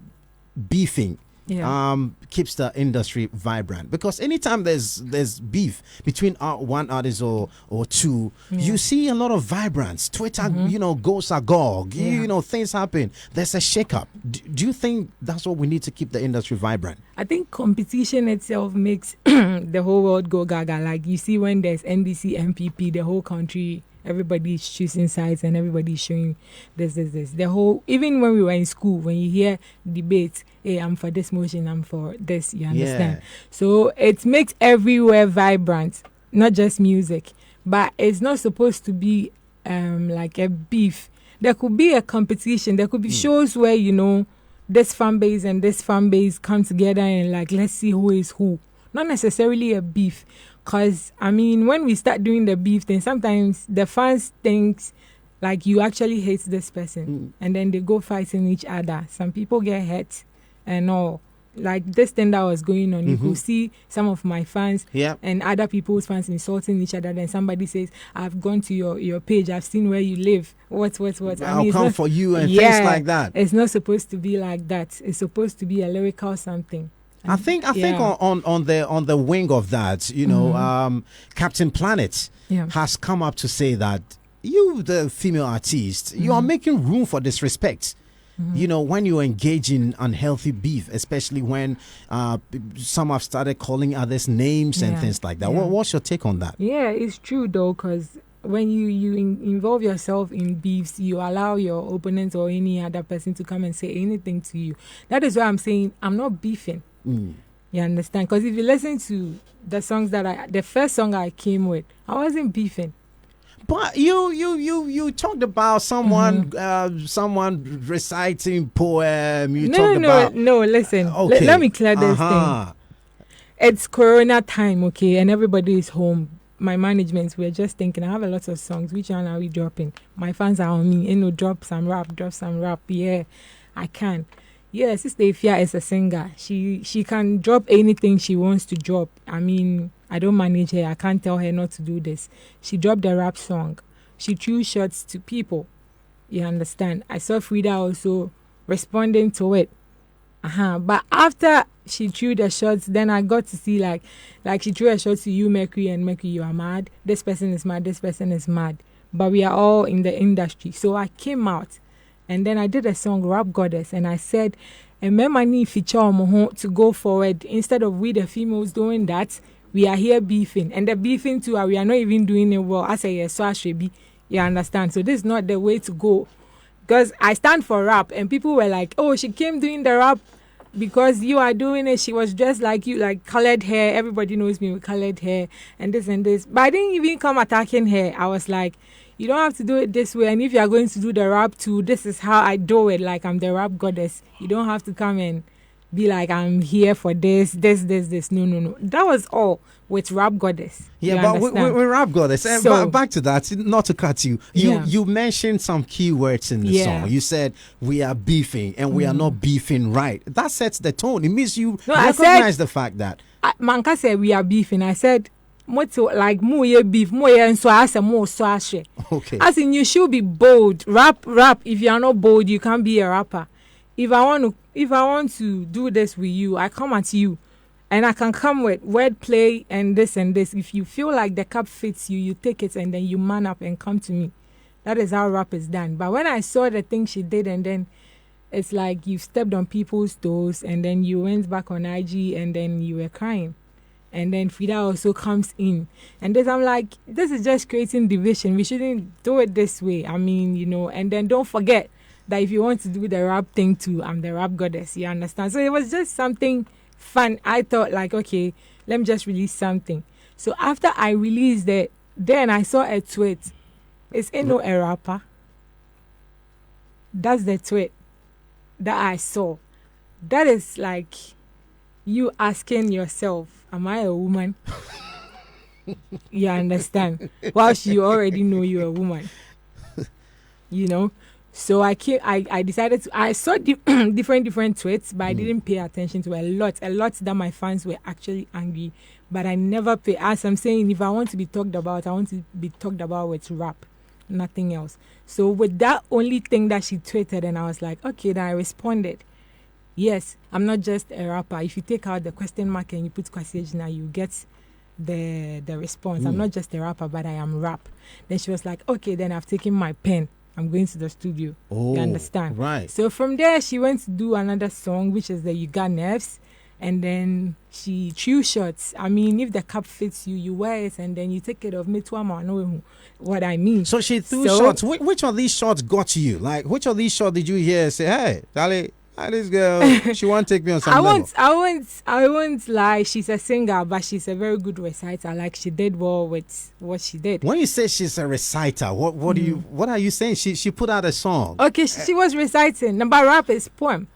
beefing keeps the industry vibrant? Because anytime there's beef between one artist or two, you see a lot of vibrance. Twitter, goes agog. Things happen. There's a shake-up. Do you think that's what we need to keep the industry vibrant? I think competition itself makes the whole world go gaga. Like, you see when there's NDC, MPP, the whole country, everybody's choosing sides and everybody's showing this. The whole, even when we were in school, when you hear debates, hey, I'm for this motion, I'm for this, you understand? Yeah. So it makes everywhere vibrant, not just music. But it's not supposed to be like a beef. There could be a competition. There could be shows where, this fan base and this fan base come together and, like, let's see who is who. Not necessarily a beef. Because, when we start doing the beef thing, sometimes the fans think, like, you actually hate this person. And then they go fighting each other. Some people get hurt and all. Like, this thing that was going on, you could see some of my fans and other people's fans insulting each other. Then somebody says, I've gone to your page, I've seen where you live. What? I'll come for you and things like that. It's not supposed to be like that. It's supposed to be a lyrical something. I think on the wing of that, Captain Planet has come up to say that you, the female artist, you are making room for disrespect. When you engage in unhealthy beef, especially when some have started calling others names and things like that. What's your take on that? Yeah, it's true though, because when you involve yourself in beefs, you allow your opponent or any other person to come and say anything to you. That is why I'm saying I'm not beefing. You understand? Because if you listen to the songs the first song I came with, I wasn't beefing. But you talked about someone reciting poem. No. Listen, okay. Let me clear this thing. It's Corona time, okay, and everybody is home. My management, we're just thinking, I have a lot of songs. Which one are we dropping? My fans are on me. Drop some rap. Yeah, I can. Yeah, Sista Afia is a singer. She can drop anything she wants to drop. I don't manage her. I can't tell her not to do this. She dropped a rap song. She threw shots to people. You understand? I saw Frida also responding to it. But after she threw the shots, then I got to see like she threw a shot to you, Merqury, and Merqury, you are mad. This person is mad. This person is mad. But we are all in the industry. So I came out and then I did a song, Rap Goddess, and I said, "Ememani feature to go forward. Instead of we the females doing that, we are here beefing, and the beefing too, we are not even doing it well." I say, yes, so I should be. You understand? So this is not the way to go, because I stand for rap, and people were like, "Oh, she came doing the rap because you are doing it. She was dressed like you, like colored hair. Everybody knows me with colored hair, and this and this." But I didn't even come attacking her. I was like, you don't have to do it this way, and if you are going to do the rap too, this is how I do it. Like, I'm the rap goddess. You don't have to come and be like, I'm here for this. No. That was all with Rap Goddess. Yeah, but with Rap Goddess. So, back to that, not to cut you. You mentioned some key words in the song. You said, we are beefing and we are not beefing right. That sets the tone. It means you recognize the fact that. Manka said, we are beefing. I said, like more beef, more and so I said more so I share. Okay. As in, you should be bold. Rap. If you are not bold, you can't be a rapper. If I want to do this with you, I come at you, and I can come with wordplay and this and this. If you feel like the cup fits you, you take it and then you man up and come to me. That is how rap is done. But when I saw the thing she did, and then it's like you stepped on people's toes, and then you went back on IG, and then you were crying. And then Frida also comes in. And this, I'm like, this is just creating division. We shouldn't do it this way. And then don't forget that if you want to do the rap thing too, I'm the rap goddess. You understand? So it was just something fun. I thought like, okay, let me just release something. So after I released it, then I saw a tweet. It's no a rapper. That's the tweet that I saw. That is like you asking yourself, am I a woman? You understand? Whilst you already know you're a woman. You know? So I decided to, I saw different tweets, but I didn't pay attention to a lot that my fans were actually angry. But I never pay. As I'm saying, if I want to be talked about, I want to be talked about with rap, nothing else. So with that only thing that she tweeted, and I was like, okay, then I responded. Yes, I'm not just a rapper. If you take out the question mark and you put question now, you get the response. I'm not just a rapper, but I am rap. Then she was like, okay, then I've taken my pen. I'm going to the studio. Oh, you understand? Right. So from there, she went to do another song, which is the You Got Nerves. And then she threw shots. I mean, if the cap fits you, you wear it, and then you take it off. Me too, I know what I mean. So she threw shots. Which of these shots got you? Like, which of these shots did you hear say, hey, Dali, this girl, she won't take me on some level? I won't lie. She's a singer, but she's a very good reciter. Like, she did well with what she did. When you say she's a reciter, what are you saying? She put out a song. Okay, she was reciting. Number rap is poem.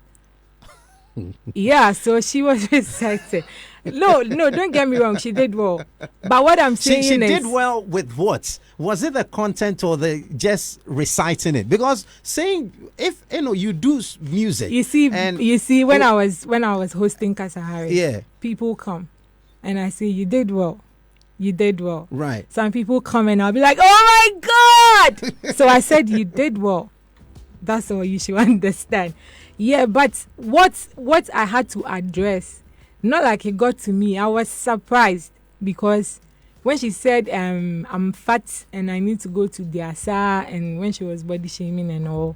Yeah, so she was reciting. No, don't get me wrong. She did well. But what I'm saying she is... did well with what? Was it the content or the just reciting it? Because saying, if you do music... You see, when I was hosting Kasahari, yeah, people come and I say, you did well. You did well. Right. Some people come and I'll be like, oh my God! So I said, you did well. That's all you should understand. Yeah, but what I had to address, not like it got to me, I was surprised because when she said I'm fat and I need to go to the Asa, and when she was body shaming and all,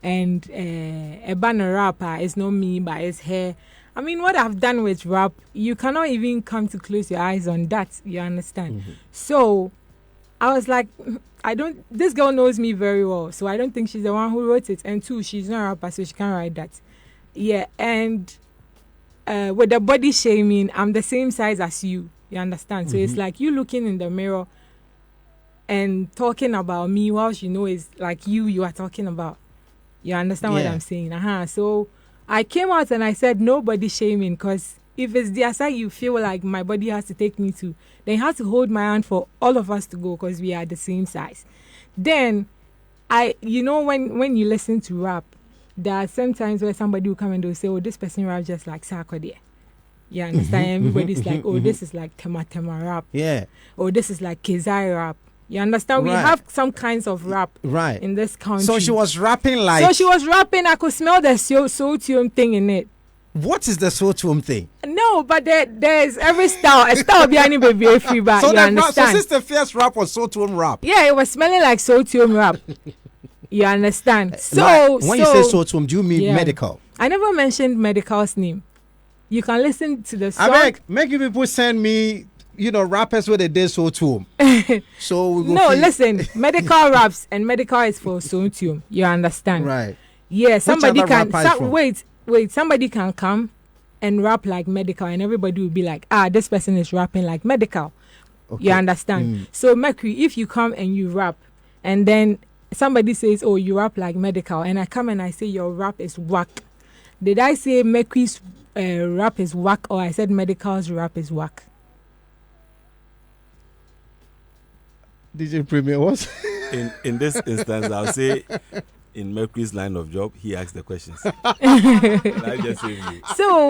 and a banner rapper, it's not me but it's her. I mean, what I've done with rap, you cannot even come to close your eyes on that, you understand? Mm-hmm. So I was like, this girl knows me very well, so I don't think she's the one who wrote it. And two, she's not a rapper, so she can't write that. Yeah, and with the body shaming, I'm the same size as you understand? So it's like you looking in the mirror and talking about me whilst you know it's like you are talking about. You understand what I'm saying? So I came out and I said no body shaming, because if it's the side you feel like my body has to take me to, then you have to hold my hand for all of us to go because we are the same size. Then, when you listen to rap, there are sometimes where somebody will come and they'll say, oh, this person rap just like Sarkodie. You understand? Everybody's like, oh, this is like Tema rap. Yeah. Or this is like Kezai rap. You understand? Right. We have some kinds of rap in this country. So she was rapping like... I could smell the soul tune thing in it. What is the soul thing? No, but there's every style. A style behind baby free, but so you understand. So Sister Fierce rap was soul rap. Yeah, it was smelling like soul rap. You understand? So when you say soul, do you mean Medikal? I never mentioned Medikal's name. You can listen to the song. I make you people send me, rappers where they did soul tune. So we go listen, Medikal raps and Medikal is for soul tune. You understand? Right. Yeah, somebody can wait, somebody can come and rap like Medikal, and everybody will be like, this person is rapping like Medikal. Okay. You understand? So Merqury, if you come and you rap, and then somebody says, oh, you rap like Medikal, and I come and I say your rap is whack. Did I say Merqury's rap is whack, or I said Medikal's rap is whack? DJ Premier was? In this instance, I'll say... In Mercury's line of job, he asks the questions. I just say you. So,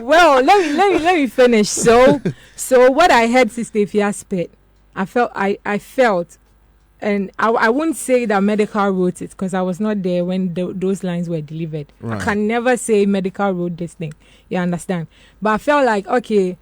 well, let me finish. So what I heard Sista Afia spit, I felt, and I wouldn't say that Medikal wrote it because I was not there when those lines were delivered. Right. I can never say Medikal wrote this thing. You understand? But I felt like, okay,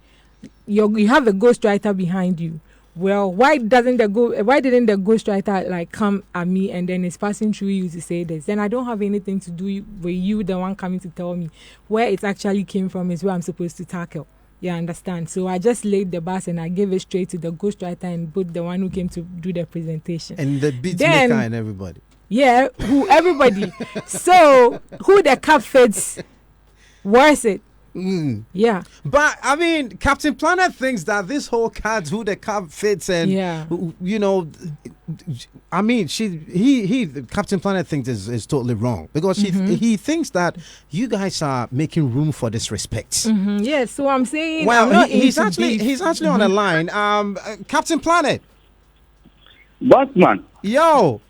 you have a ghostwriter behind you. Well, why didn't the ghostwriter like come at me and then it's passing through you to say this? Then I don't have anything to do with you, the one coming to tell me where it actually came from is where I'm supposed to tackle. You understand? So I just laid the bus and I gave it straight to the ghostwriter and put the one who came to do the presentation. And the beatmaker and everybody. Yeah, everybody. So who the cap fits worse it? Yeah. But I mean, Captain Planet thinks that this whole card, who the card fits, and you know, I mean, Captain Planet thinks is totally wrong because he thinks that you guys are making room for disrespect. Yes, so I'm saying. Well, he's actually on the line. Captain Planet. Bossman. Yo.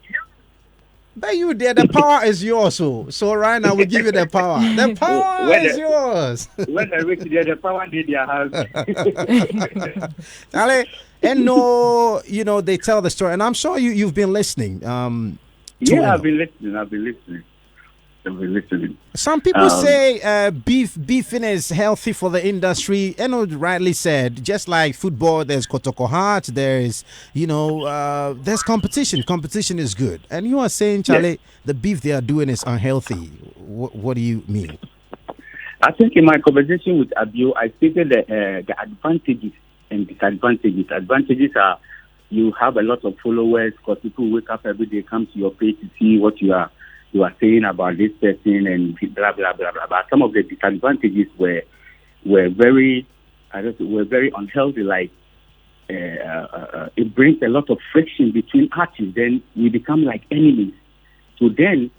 But you there, the power is yours. So right now we give you the power. The power is yours. When I reach there, the power did your house. And no, you know, they tell the story, and I'm sure you've been listening. I've been listening. Some people say beefing is healthy for the industry. Eno rightly said, just like football, there's Kotoko Heart, there's, you know, there's competition. Competition is good. And you are saying, Charlie, the beef they are doing is unhealthy. What do you mean? I think in my conversation with Abio, I stated the advantages and disadvantages. Advantages are you have a lot of followers because people wake up every day, come to your page to see what you are saying about this person and blah blah blah blah. But some of the disadvantages were very unhealthy. Like it brings a lot of friction between artists. Then we become like enemies. So then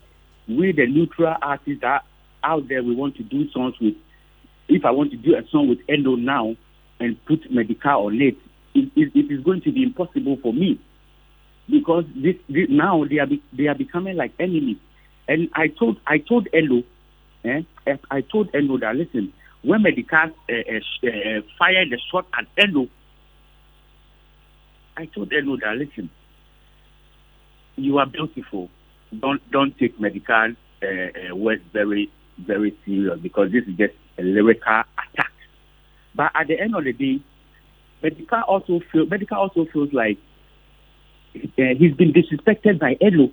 we, the neutral artists that are out there, we want to do songs with. If I want to do a song with Endo now and put Medikal on it, it is going to be impossible for me because this now they are becoming like enemies. And I told Elo, I told Elo that listen, when Medikal fired the shot at Elo, I told Elo that listen, you are beautiful. Don't take Medikal words very very serious because this is just a lyrical attack. But at the end of the day, Medikal also feels like he's been disrespected by Elo.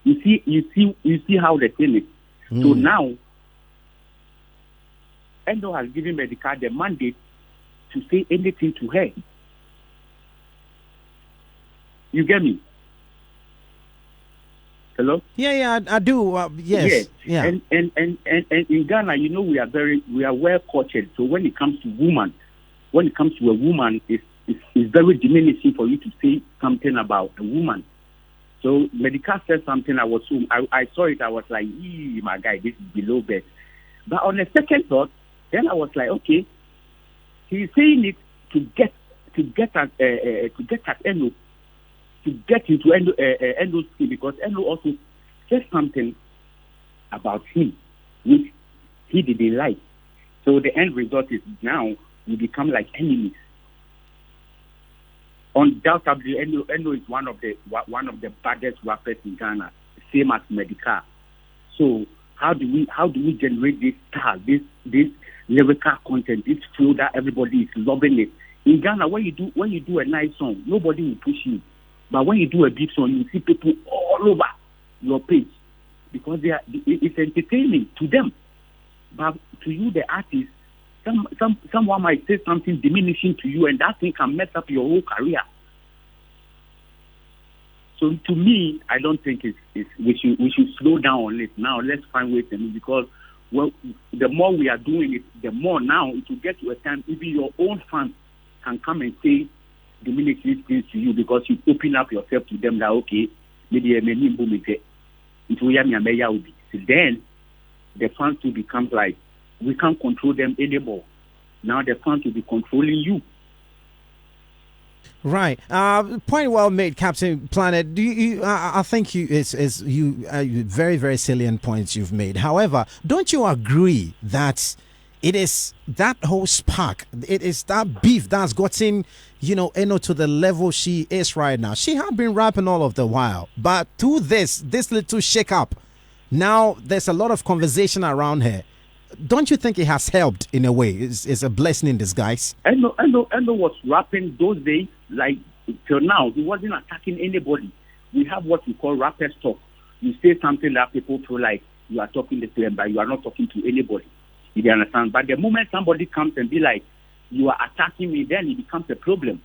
You see how the thing is. So now, Endo has given Medikal the mandate to say anything to her. You get me? Hello? Yeah, I do. Yes. Yeah. And in Ghana, you know, we are well cultured. So when it comes to a woman, it's very diminishing for you to say something about a woman. So Medikal said something. I saw it. I was like, my guy, this is below best. But on a second thought, then I was like, okay, he's saying it to get at Endo, to get into Endo's skin, because Endo also said something about him which he didn't like. So the end result is now we become like enemies. Undoubtedly, Endo is one of the baddest rappers in Ghana, same as Medikal. So how do we generate this style, this lyrical content, this flow that everybody is loving it? In Ghana, when you do a nice song, nobody will push you. But when you do a big song, you see people all over your page because it's entertaining to them. But to you, the artist, someone might say something diminishing to you, and that thing can mess up your whole career. So to me, I don't think we should slow down on it. Now let's find ways to move, because the more we are doing it, the more now it will get to a time even your own fans can come and say diminishing things to you because you open up yourself to them that okay, maybe a many boom it. Then the fans will become like, we can't control them anymore. Now the fans will be controlling you. Right. Point well made, Captain Planet. Do you? I think it's very very salient points you've made. However, don't you agree that it is that whole spark, it is that beef that's gotten Eno to the level she is right now? She had been rapping all of the while, but to this little shake up, now there's a lot of conversation around her. Don't you think it has helped in a way? It's a blessing in disguise. Eno was rapping those days, like till now, he wasn't attacking anybody. We have what we call rappers talk. You say something that people feel like you are talking to them, but you are not talking to anybody. You understand? But the moment somebody comes and be like, you are attacking me, then it becomes a problem.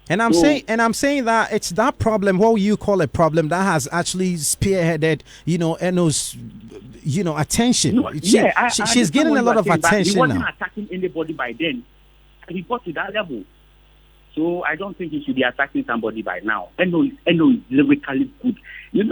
And I'm saying that it's that problem, what you call a problem, that has actually spearheaded, Eno's, attention. No, She's getting a lot of attention he wasn't now. attacking anybody by then. He got to that level. So I don't think he should be attacking somebody by now. Eno is lyrically good. When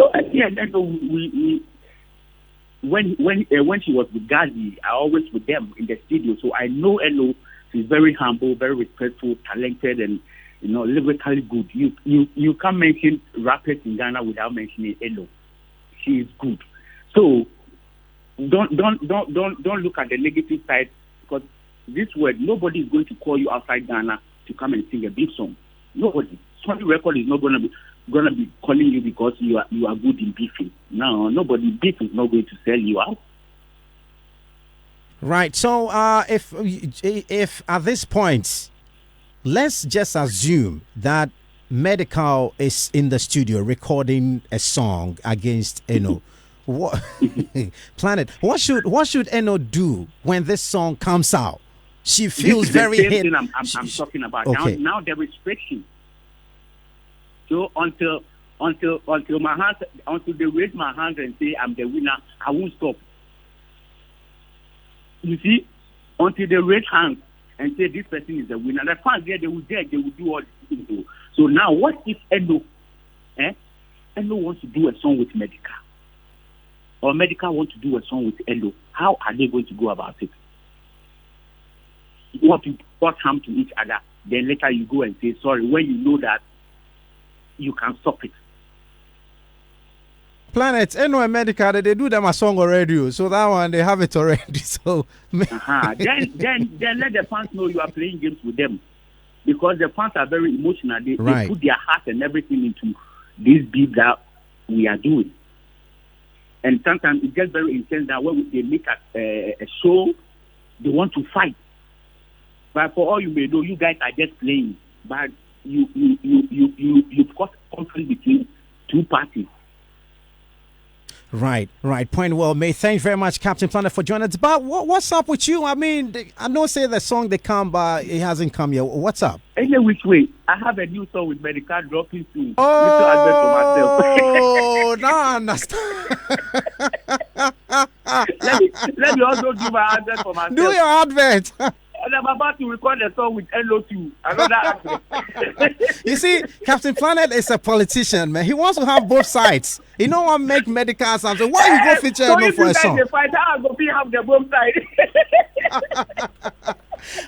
she was with Gazi, I always with them in the studio. So I know Eno. She's very humble, very respectful, talented, and lyrically good. You can't mention rappers in Ghana without mentioning Eno. She is good. So don't look at the negative side, because this word, nobody is going to call you outside Ghana to come and sing a big song. Nobody. Sony Record is not gonna be calling you because you are good in beefing. No, nobody. Beef is not going to sell you out. Right. So if at this point, let's just assume that Medikal is in the studio recording a song against Eno. What Planet? What should Eno do when this song comes out? She feels very hit. I'm talking about okay. Now there is friction. So until they raise my hands and say I'm the winner, I won't stop. You see, until they raise hands and say this person is the winner, the fans there, they will judge, they will do all these things. So now, what if Eno wants to do a song with Medikal, or Medikal wants to do a song with Eno? How are they going to go about it? What harm to each other? Then later you go and say sorry when you know that you can stop it. Planet, Eno and Medikal, they do them a song already, so that one they have it already. So then let the fans know you are playing games with them, because the fans are very emotional. They put their heart and everything into this beat that we are doing, and sometimes it gets very intense. That when they make a show, they want to fight. But for all you may know, you guys are just playing. But you've got conflict between two parties. Right. Point well made. Thanks very much, Captain Planet, for joining us. But what's up with you? I mean, I know say the song they come, but it hasn't come yet. What's up? Any which way, I have a new song with Medikal dropping soon. Oh, now I understand. let me also do my advert for myself. Do your advert. And I'm about to record a song with LO2. Another You see, Captain Planet is a politician, man. He wants to have both sides. He don't want to make Medikal sound. So why you go feature so for a song? Fight, I go have the both side.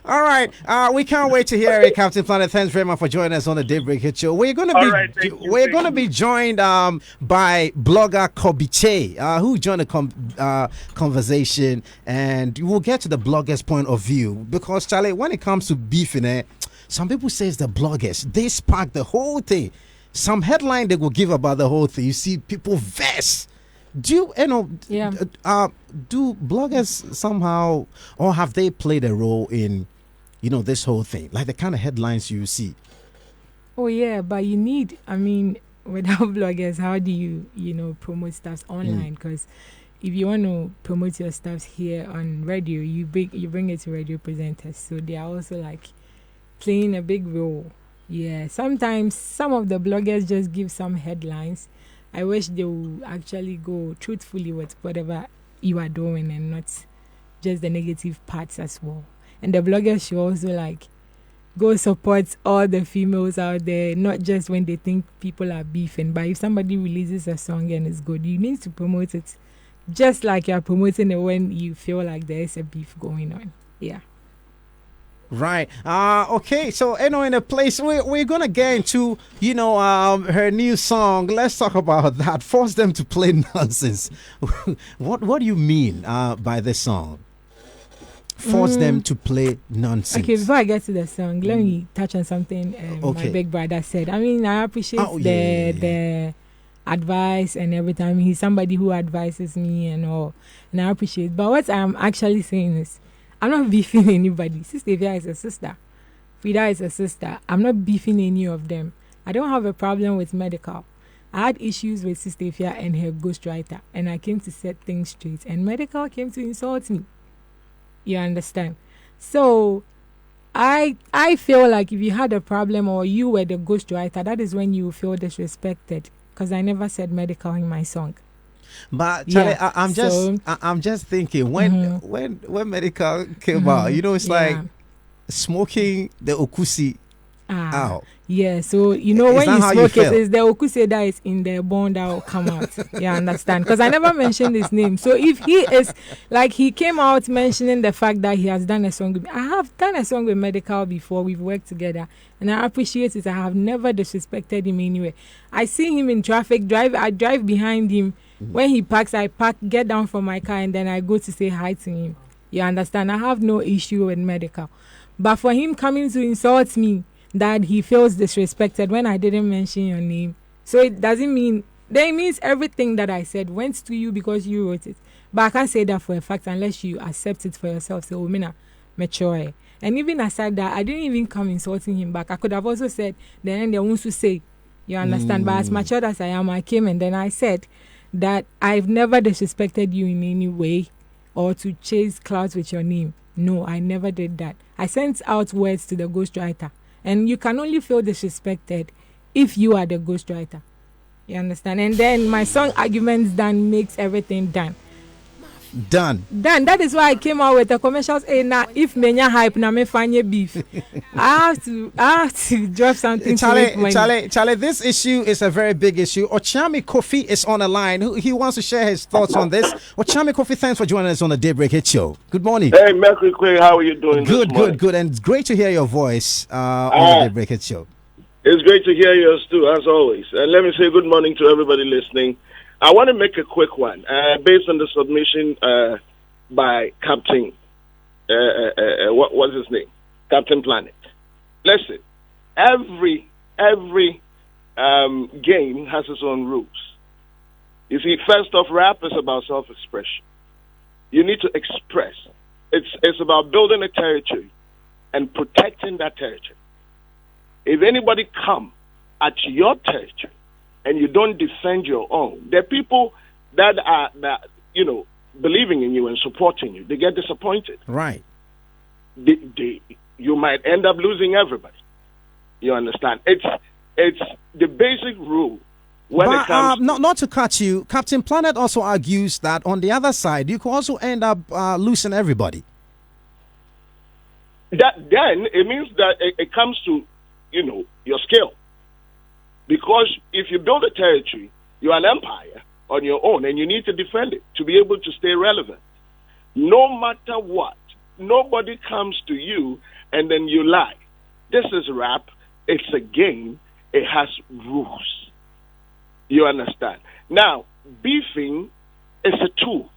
All right, we can't wait to hear it, Captain Planet. Thanks very much for joining us on the Daybreak Hit Show. We're going to be joined by blogger Kobiche, who joined the conversation, and we'll get to the blogger's point of view, because Charlie, when it comes to beefing, some people say it's the bloggers. They spark the whole thing. Some headline they will give about the whole thing. You see people vex. Do bloggers somehow, or have they played a role in, this whole thing? Like the kind of headlines you see? Oh, yeah, but you need, without bloggers, how do you, promote stuff online? Because if you want to promote your stuff here on radio, you bring it to radio presenters. So they are also like playing a big role. Yeah, sometimes some of the bloggers just give some headlines. I wish they would actually go truthfully with whatever you are doing and not just the negative parts as well. And the bloggers should also go support all the females out there, not just when they think people are beefing. But if somebody releases a song and it's good, you need to promote it just like you're promoting it when you feel like there is a beef going on. Yeah. Right. Okay. So, in a place we're gonna get into, her new song. Let's talk about that. Force them to play nonsense. What do you mean by this song? Force them to play nonsense. Okay. Before I get to the song, let me touch on something my big brother said. I appreciate the advice and everything. He's somebody who advises me and all, and I appreciate. But what I'm actually saying is, I'm not beefing anybody. Sista Afia is a sister. Frida is a sister. I'm not beefing any of them. I don't have a problem with Medikal. I had issues with Sista Afia and her ghostwriter, and I came to set things straight. And Medikal came to insult me. You understand? So I feel like if you had a problem or you were the ghostwriter, that is when you feel disrespected. Because I never said Medikal in my song. But Charlie, Yeah, I'm just thinking when Medikal came out, it's like smoking the okusi out. Yeah, so when you smoke it's the okuse that is in the bone that will come out. You understand? Because I never mentioned his name. So if he is like he came out mentioning the fact that he has done a song with me. I have done a song with Medikal before. We've worked together, and I appreciate it. I have never disrespected him anyway. I see him in traffic. I drive behind him. When he parks, I park, get down from my car, and then I go to say hi to him. You understand? I have no issue with Medikal, but for him coming to insult me, that he feels disrespected when I didn't mention your name. So it doesn't mean, that means everything that I said went to you because you wrote it. But I can't say that for a fact unless you accept it for yourself. So, mature. And even aside that, I didn't even come insulting him back. I could have also said, then they want to say, you understand? But as matured as I am, I came and then I said that I've never disrespected you in any way or to chase clouds with your name. No, I never did that. I sent out words to the ghostwriter. And you can only feel disrespected if you are the ghostwriter. You understand? And then my song Arguments Done makes everything done. Done. That is why I came out with the commercials. Hey, now if menya hype, now me find beef. I have to drop something. Charlie, this issue is a very big issue. Ochami Kofi is on the line. He wants to share his thoughts on this. Ochami Kofi, thanks for joining us on the Daybreak Hit Show. Good morning. Hey, Merqury Quaye, how are you doing? Good. And it's great to hear your voice on the Daybreak Hit Show. It's great to hear yours too, as always. And let me say good morning to everybody listening. I want to make a quick one based on the submission by Captain. What's his name? Captain Planet. Listen, every game has its own rules. You see, first off, rap is about self-expression. You need to express. It's about building a territory and protecting that territory. If anybody come at your territory and you don't defend your own, there are people that are believing in you and supporting you. They get disappointed. Right. You might end up losing everybody. You understand? It's the basic rule. When it comes not to cut you, Captain Planet also argues that on the other side, you could also end up losing everybody. Then it means that it comes to your skill. Because if you build a territory, you're an empire on your own, and you need to defend it to be able to stay relevant. No matter what, nobody comes to you and then you lie. This is rap. It's a game. It has rules. You understand? Now, beefing is a tool.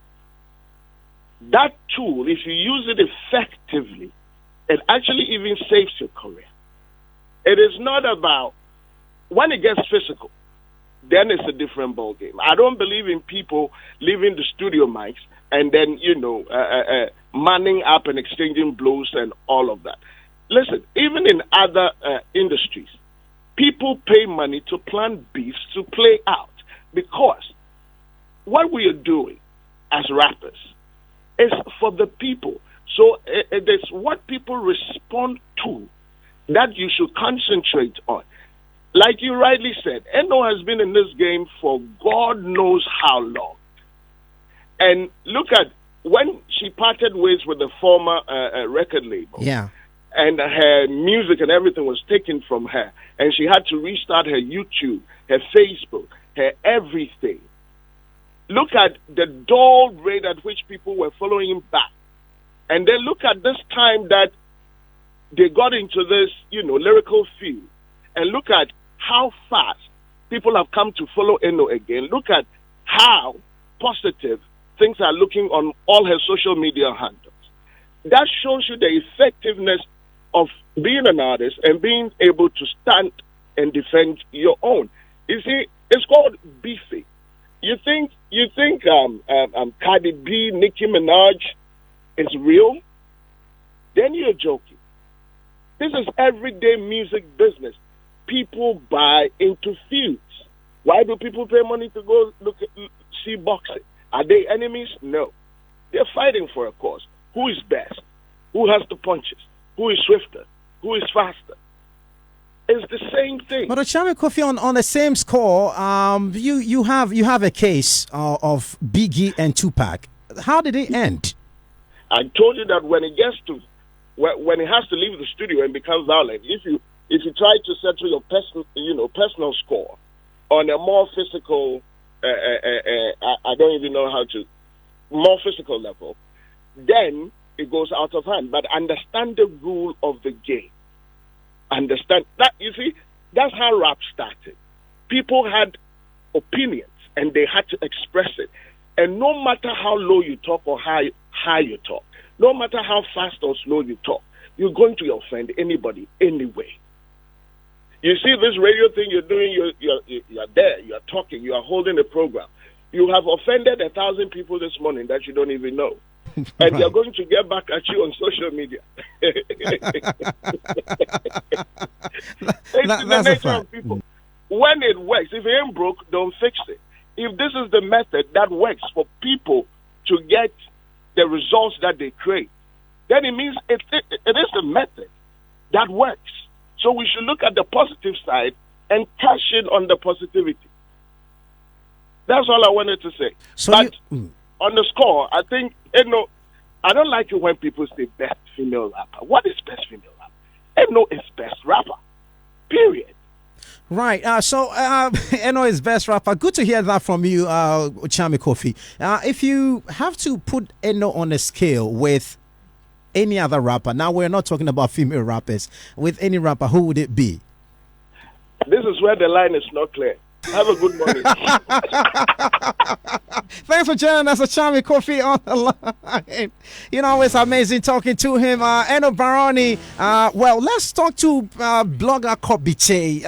That tool, if you use it effectively, it actually even saves your career. It is not about, when it gets physical, then it's a different ballgame. I don't believe in people leaving the studio mics and then, manning up and exchanging blows and all of that. Listen, even in other industries, people pay money to plan beefs to play out, because what we are doing as rappers is for the people. So it is what people respond to that you should concentrate on. Like you rightly said, Eno has been in this game for God knows how long. And look at when she parted ways with the former record label. Yeah. And her music and everything was taken from her. And she had to restart her YouTube, her Facebook, her everything. Look at the dull rate at which people were following him back. And then look at this time that they got into this, lyrical field. And look at how fast people have come to follow Eno again. Look at how positive things are looking on all her social media handles. That shows you the effectiveness of being an artist and being able to stand and defend your own. You see, it's called beefing. You think Cardi B, Nicki Minaj is real? Then you're joking. This is everyday music business. People buy into feuds. Why do people pay money to go see boxing? Are they enemies? No. They're fighting for a cause. Who is best? Who has the punches? who is swifter, who is faster. It's the same thing. But Ochami Kofi, on the same score, you have a case of Biggie and Tupac. How did it end? I told you that when it gets to when it has to leave the studio and becomes violent, if you try to settle your personal score on a more physical, I don't even know how to, more physical level, then it goes out of hand. But understand the rule of the game. Understand that, you see, that's how rap started. People had opinions and they had to express it. And no matter how low you talk or high you talk, no matter how fast or slow you talk, you're going to offend anybody anyway. You see this radio thing you're doing, you're there, you're talking, you are holding a program. You have offended 1,000 people this morning that you don't even know. And right. They're going to get back at you on social media. It's the nature of people. When it works, if it ain't broke, don't fix it. If this is the method that works for people to get the results that they crave, then it means it is the method that works. So we should look at the positive side and cash in on the positivity. That's all I wanted to say. So but on the score, I think, I don't like it when people say best female rapper. What is best female rapper? It's best rapper. Period. Right. So Eno is best rapper. Good to hear that from you, Ochami Kofi. If you have to put Eno on a scale with any other rapper, now we're not talking about female rappers, with any rapper, who would it be? This is where the line is not clear. Have a good morning. Thanks for joining us, Ochami Kofi, on the line. It's amazing talking to him. Eno Barony. Well, let's talk to blogger Kobiche.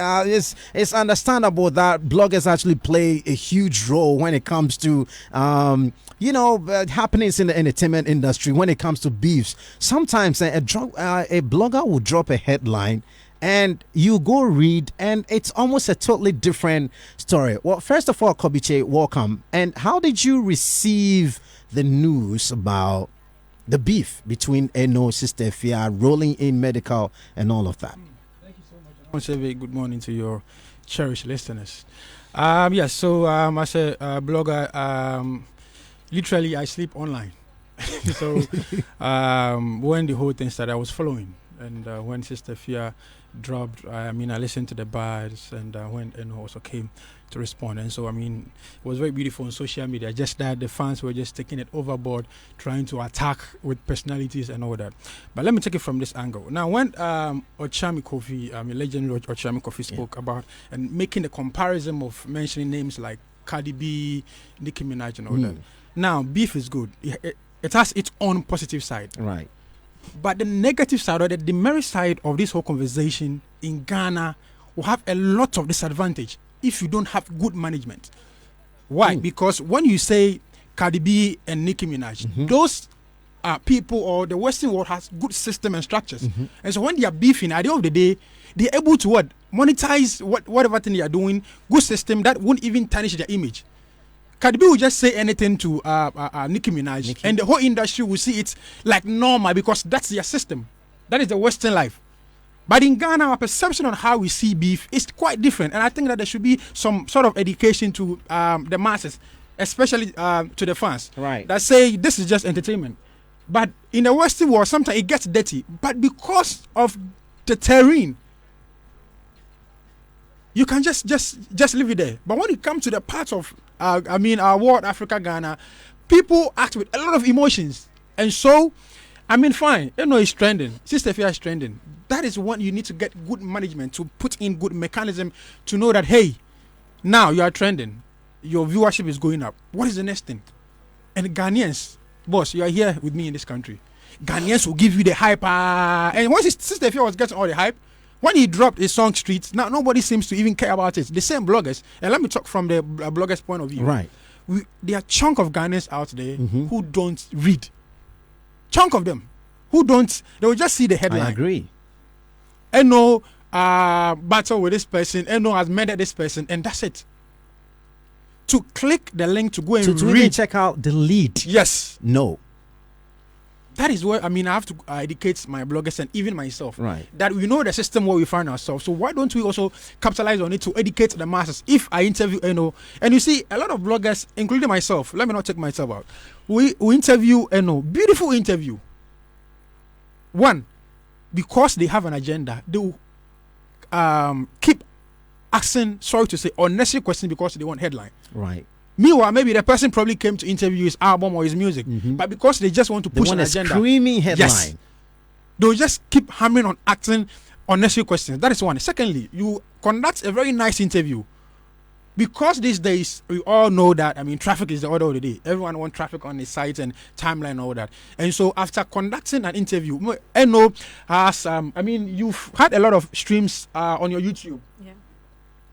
It's understandable that bloggers actually play a huge role when it comes to happenings in the entertainment industry. When it comes to beefs, sometimes a blogger will drop a headline and you go read, and it's almost a totally different story. Well, first of all, Kobiche, welcome. And how did you receive the news about the beef between Eno, Sista Afia, rolling in Medikal, and all of that? Thank you so much. I want to say a very good morning to your cherished listeners. So as a blogger, literally I sleep online. So when the whole thing started, I was following. And when Sista Afia dropped, I listened to the bars, and when Eno also came to respond. And so, it was very beautiful on social media, just that the fans were just taking it overboard, trying to attack with personalities and all that. But let me take it from this angle. Now, when Ochami Kofi, legendary Ochami Kofi spoke about and making the comparison of mentioning names like Cardi B, Nicki Minaj and all that. Now, beef is good. It has its own positive side. Right. But the negative side or the demerit side of this whole conversation in Ghana will have a lot of disadvantage if you don't have good management. Why? Because when you say Cardi B and Nicki Minaj, those are people, or the Western world has good system and structures. And so when they are beefing, at the end of the day, they're able to monetize whatever thing they are doing, good system that won't even tarnish their image. Cardi B will just say anything to Nicki Minaj, and the whole industry will see it like normal because that's their system. That is the Western life. But in Ghana, our perception on how we see beef is quite different, and I think that there should be some sort of education to the masses, especially to the fans, right? That say this is just entertainment. But in the Western world, sometimes it gets dirty. But because of the terrain, you can just leave it there. But when it comes to the parts of our world, Africa, Ghana, people act with a lot of emotions. And so, fine, Eno is trending, Sista Afia is trending. That is when you need to get good management to put in good mechanism to know that, hey, now you are trending, your viewership is going up. What is the next thing? And Ghanaians, boss, you are here with me in this country. Ghanaians will give you the hype. And once Sista Afia was getting all the hype, when he dropped his song Streets, now nobody seems to even care about it. The same bloggers, and let me talk from the bloggers' point of view. Right. There are a chunk of Ghanaians out there who don't read. Chunk of them who don't, they will just see the headline. I agree. Eno battle with this person, Eno has murdered this person, and that's it. To click the link to go and to read. check out the lead. Yes. No. that is where I have to educate my bloggers and even myself. Right. That we know the system where we find ourselves. So why don't we also capitalize on it to educate the masses? If I interview Eno, and you see a lot of bloggers, including myself, let me not take myself out. We interview Eno, beautiful interview. One, because they have an agenda, they will keep asking, sorry to say, unnecessary questions because they want headline. Right. Meanwhile, maybe the person probably came to interview his album or his music, but because they just want to push an agenda, screaming headline. Yes, they'll just keep hammering on asking unnecessary questions. That is one. Secondly, you conduct a very nice interview. Because these days, we all know that, traffic is the order of the day. Everyone wants traffic on the site and timeline and all that. And so after conducting an interview, Eno has, you've had a lot of streams on your YouTube. Yeah.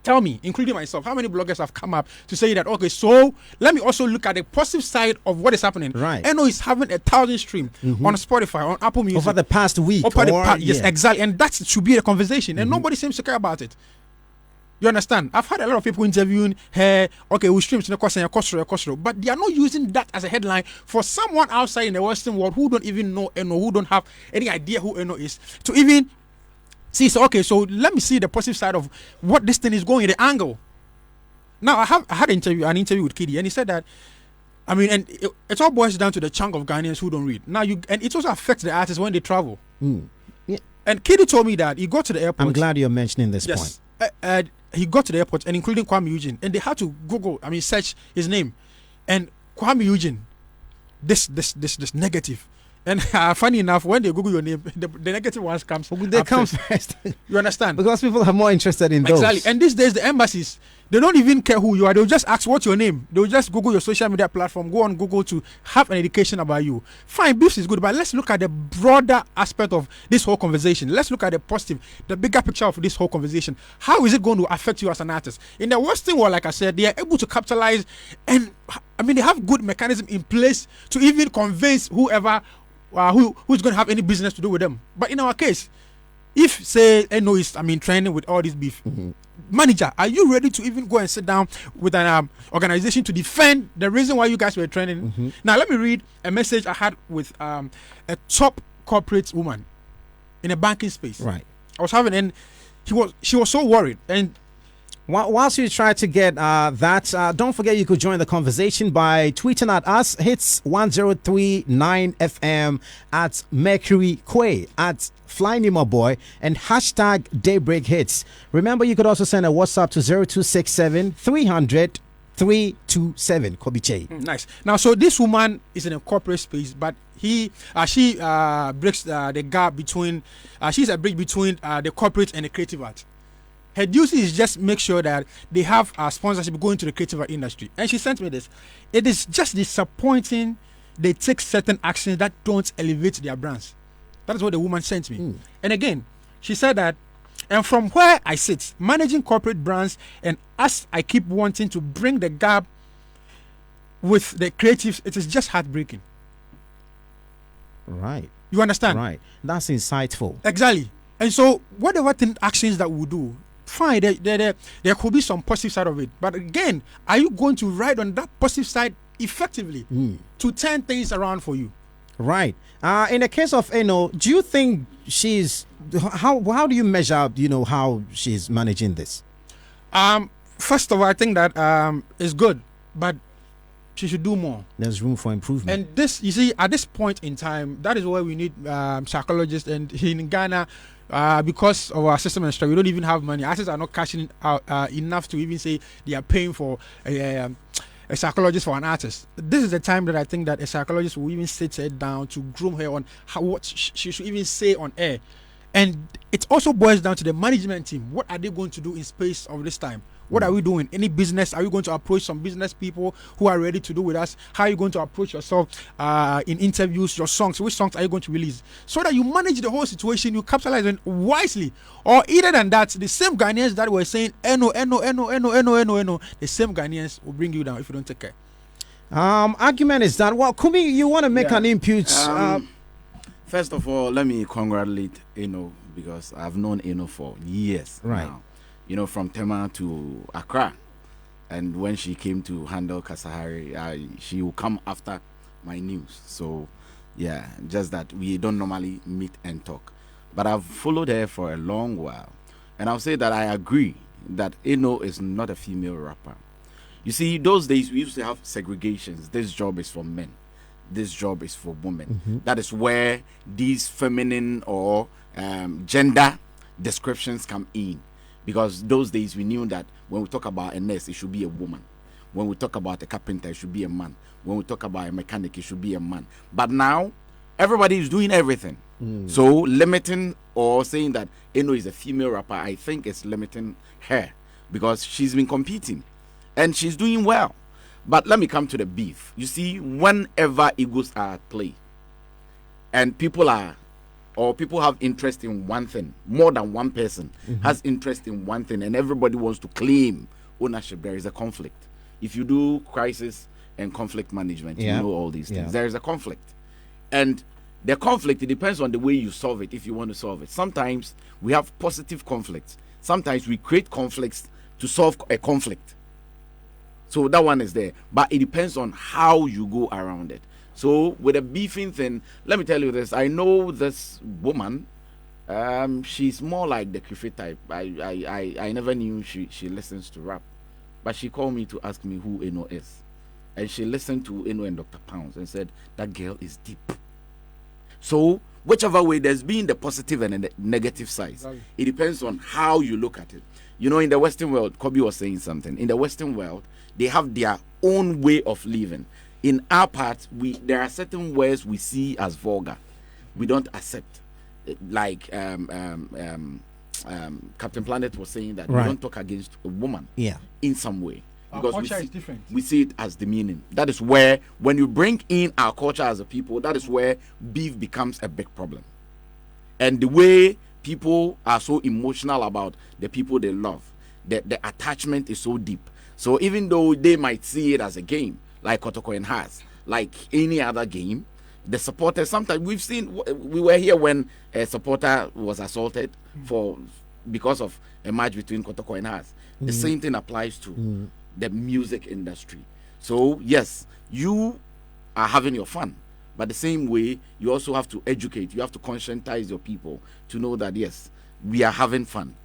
Tell me, including myself, how many bloggers have come up to say that, okay, so let me also look at the positive side of what is happening. Right. Eno is having 1,000 streams on Spotify, on Apple Music. Over the past week. Yes, exactly. And that should be the conversation. And nobody seems to care about it. You understand? I've had a lot of people interviewing her, okay, we stream to the question, but they are not using that as a headline for someone outside in the Western world who don't even know Eno, who don't have any idea who Eno is, to even see, so okay, so let me see the positive side of what this thing is going, the angle. Now, I had an interview with Kiddy, and he said that, and it all boils down to the chunk of Ghanaians who don't read. Now, and it also affects the artists when they travel. Yeah. And Kiddy told me that he got to the airport. I'm glad you're mentioning this point. He got to the airport, and including Kwame Eugene, and they had to Google, search his name, and Kwame Eugene, this negative. And funny enough, when they Google your name, the negative ones comes. They come first. You understand? Because people are more interested in those. Exactly. And these days, the embassies, they don't even care who you are. They'll just ask what's your name. They'll just Google your social media platform, go on Google to have an education about you. Fine, beefs is good, but let's look at the broader aspect of this whole conversation. Let's look at the positive, the bigger picture of this whole conversation. How is it going to affect you as an artist? In the Western world, like I said, they are able to capitalize, and they have good mechanism in place to even convince whoever who's going to have any business to do with them. But in our case, if say Eno is training with all this beef, manager, are you ready to even go and sit down with an organization to defend the reason why you guys were training? Now let me read a message I had with a top corporate woman in a banking space. Right. I was having, and she was so worried. And whilst you try to get that, don't forget you could join the conversation by tweeting at us, Hitz 1039 FM, at Merqury Quaye, at Fly Me My Boy, and hashtag Daybreak Hits. Remember, you could also send a WhatsApp to 0267 300 327. Kobiche. Nice. Now, so this woman is in a corporate space, but she breaks the gap between, she's a bridge between the corporate and the creative art. Her duty is just make sure that they have a sponsorship going to the creative art industry. And she sent me this. It is just disappointing they take certain actions that don't elevate their brands. That is what the woman sent me. And again, she said that, and from where I sit, managing corporate brands, and as I keep wanting to bring the gap with the creatives, it is just heartbreaking. Right. You understand? Right. That's insightful. Exactly. And so whatever actions that we do, fine, there could be some positive side of it. But again, are you going to ride on that positive side effectively to turn things around for you? Right. In the case of Eno, do you think she's how do you measure how she's managing this? First of all, I think that is good, but she should do more. There's room for improvement. And this, you see, at this point in time, that is where we need psychologists. And in Ghana, because of our system and structure, we don't even have money. Artists are not cashing out enough to even say they are paying for a psychologist for an artist. This is the time that I think that a psychologist will even sit her down to groom her on what she should even say on air. And it also boils down to the management team. What are they going to do in space of this time? What are we doing? Any business? Are you going to approach some business people who are ready to do with us? How are you going to approach yourself in interviews, your songs? Which songs are you going to release? So that you manage the whole situation, you capitalize on it wisely. Or either than that, the same Ghanaians that were saying, Eno, the same Ghanaians will bring you down if you don't take care. Argument is that, well, Kumi, you want to make an input? First of all, let me congratulate Eno because I've known Eno for years now. From Tema to Accra. And when she came to handle Kasahari, she will come after my news. So Yeah, just that we don't normally meet and talk. But I've followed her for a long while. And I'll say that I agree that Eno is not a female rapper. You see, those days we used to have segregations. This job is for men. This job is for women. That is where these feminine or gender descriptions come in. Because those days we knew that when we talk about a nurse, it should be a woman. When we talk about a carpenter, it should be a man. When we talk about a mechanic, it should be a man. But now, everybody is doing everything. So limiting or saying that Eno is a female rapper, I think it's limiting her. Because she's been competing. And she's doing well. But let me come to the beef. You see, whenever egos are at play, and people have interest in one thing, more than one person has interest in one thing, and everybody wants to claim ownership, there is a conflict. If you do crisis and conflict management, you know all these things. There is a conflict. And the conflict, it depends on the way you solve it, if you want to solve it. Sometimes we have positive conflicts. Sometimes we create conflicts to solve a conflict. So that one is there. But it depends on how you go around it. So with a beefing thing, let me tell you this. I know this woman. She's more like the Krife type. I never knew she listens to rap. But she called me to ask me who Eno is. And she listened to Eno and Dr. Pounds and said, that girl is deep. So whichever way, there's been the positive and the negative sides. It depends on how you look at it. You know, in the Western world, Kobe was saying something. In the Western world, they have their own way of living. In our part, there are certain words we see as vulgar. We don't accept. Like Captain Planet was saying that we don't talk against a woman in some way. Because our culture is different. We see it as demeaning. That is where, when you bring in our culture as a people, that is where beef becomes a big problem. And the way people are so emotional about the people they love, the attachment is so deep. So even though they might see it as a game, like Kotokoen has, like any other game, the supporters, sometimes we've seen, we were here when a supporter was assaulted because of a match between Kotoko and Has. The same thing applies to the music industry. So yes, you are having your fun, but the same way you also have to educate, you have to conscientize your people to know that yes, we are having fun.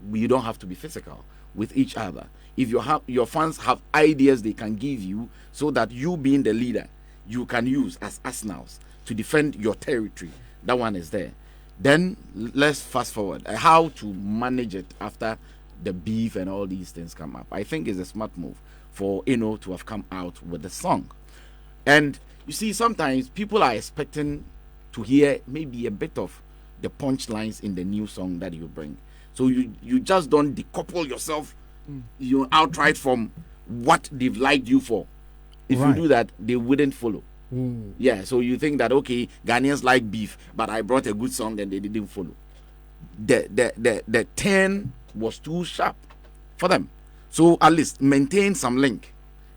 We don't have to be physical with each other. If your fans have ideas they can give you, so that you being the leader, you can use as arsenals to defend your territory. That one is there. Then let's fast forward. How to manage it after the beef and all these things come up. I think it's a smart move for Eno to have come out with the song. And you see, sometimes people are expecting to hear maybe a bit of the punchlines in the new song that you bring. So you just don't decouple yourself outright from what they've liked you for. If you do that, they wouldn't follow. Yeah, so you think that, okay, Ghanaians like beef, but I brought a good song and they didn't follow. The turn was too sharp for them. So at least maintain some link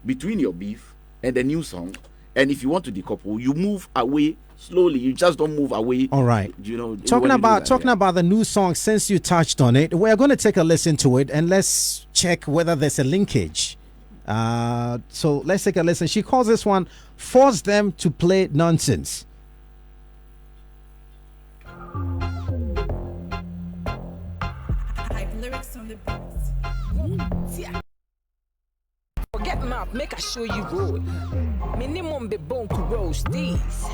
between your beef and the new song. And if you want to decouple, you move away slowly. You just don't move away. All right. You know, talking about the new song, since you touched on it, we're going to take a listen to it and let's check whether there's a linkage. So let's take a listen. She calls this one "Force Them to Play Nonsense." Lyrics on the beat. Forget map, make I show you road. Minimum be bone to roast these.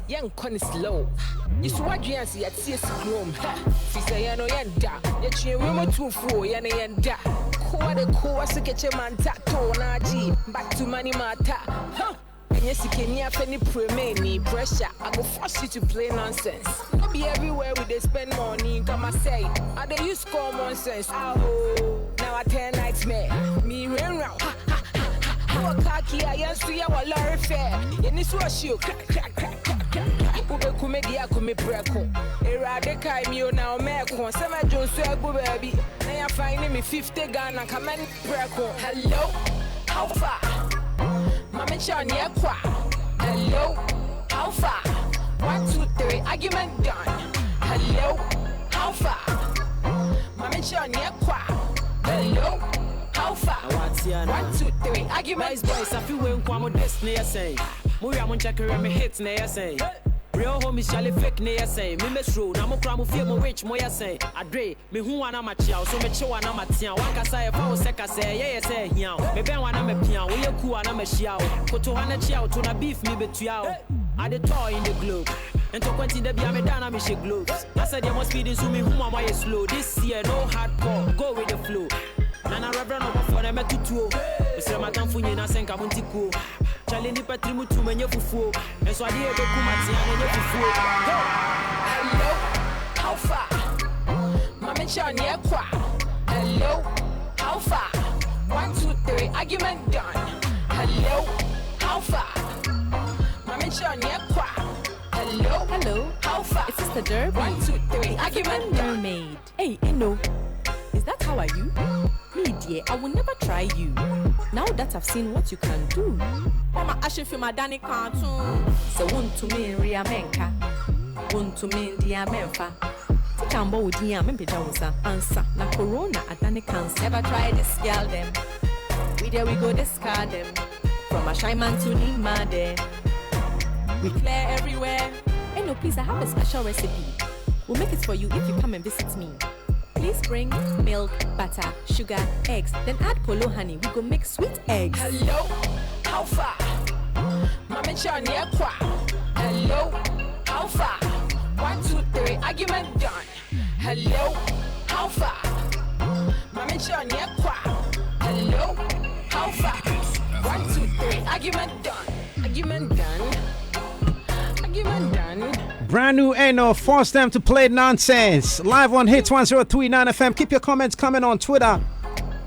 Young con is slow. You swag you and see at CS Chrome. She say, I know yanda. Yet you remember 2-4, yana yanda. Koa de koa, so get your man tato na G. Back to money mata. And yes, you can hear any pre-many pressure. I go force you to play nonsense. I'll be everywhere with they spend money. Come I say, I they use common sense. Oh, now I turn nightmare. Me run round. Kaki, I answer your lorry fair. And this was you. Crack, crack, crack, crack, crack. Ube kumedia kume breko. Erade kai mi na omeko. Sama Jones swagbo baby. Now you're finding me 50 Ghana. Come and breko. Hello, how far? Mama Chan Yakwa. Hello, how far? 1, 2, 3, argument done. Hello, how far? Mama Chan Yakwa. Hello, how far? 1, 2, 3, argument boys, I feel when Kwamo Destiny say. Move on check me hits, nay, say. Real homies shall fake near say, me miss road, I'm a cram feel my rich, moya say, I dre, me who one am a chow, so me show one am a tian, one can say, if I was second say, yeah, say, yeah, me ben one am a pian, we are cool and I'm a show, put to 100 chow to na beef me betuao, I the toy in the globe. And to continue to be a medana, me shake gloves. I said, you must be this woman whom I is slow. This year, no hardcore, go with the flow. Nana Reverend over for them at 2. Mr. Matan Funina Senka Montico. Challenge the patrimu to many fufu. And so I did the Kumati and the fufu. Hello, how far? Mamma Chan, yeah, qua. Hello, how far? 1, 2, 3, argument done. Hello, how far? Mamma Chan, yeah, qua. Hello, how far? It's Sista Derby. 1, 2, 3, argument mermaid. Hey, Eno, is that how are you? Me, dear, I will never try you. Now that I've seen what you can do. Mama, I should feel my Danny cartoon. So, want to me, Ria Menka. Want to me, dear Menfa. Tikambo with dear Mempijansa. Answer. Na corona, a Danny cancer. Never try this girl, them. We there we go, discard them. From a shy man to Nima, there. We clear everywhere. Hey, no, please, I have a special recipe. We'll make it for you if you come and visit me. Please bring milk, butter, sugar, eggs, then add polo honey. We go make sweet eggs. Hello, how far? Mama Chan, yeah, qua. Hello, how far? 1, 2, 3, argument done. Hello, how far? Mama Chan, yeah, qua. Hello, how far? 1, 2, 3, argument done. Argument done. Brand new Eno, force them to play nonsense. Live on Hitz 1039 FM. Keep your comments coming on Twitter.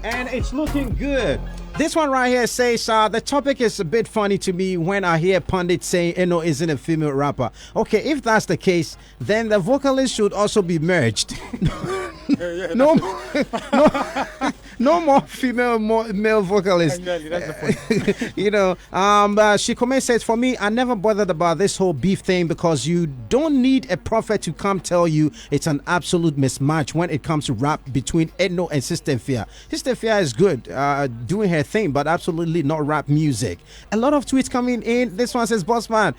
And it's looking good. This one right here says, the topic is a bit funny to me when I hear pundits saying Eno isn't a female rapper. Okay, if that's the case, then the vocalist should also be merged. No more female, male vocalists. Exactly, that's the point. You know, she comments, says, for me, I never bothered about this whole beef thing because you don't need a prophet to come tell you it's an absolute mismatch when it comes to rap between Eno and Sista Afia. Sista Afia is good, doing her thing, but absolutely not rap music. A lot of tweets coming in. This one says, Bossman,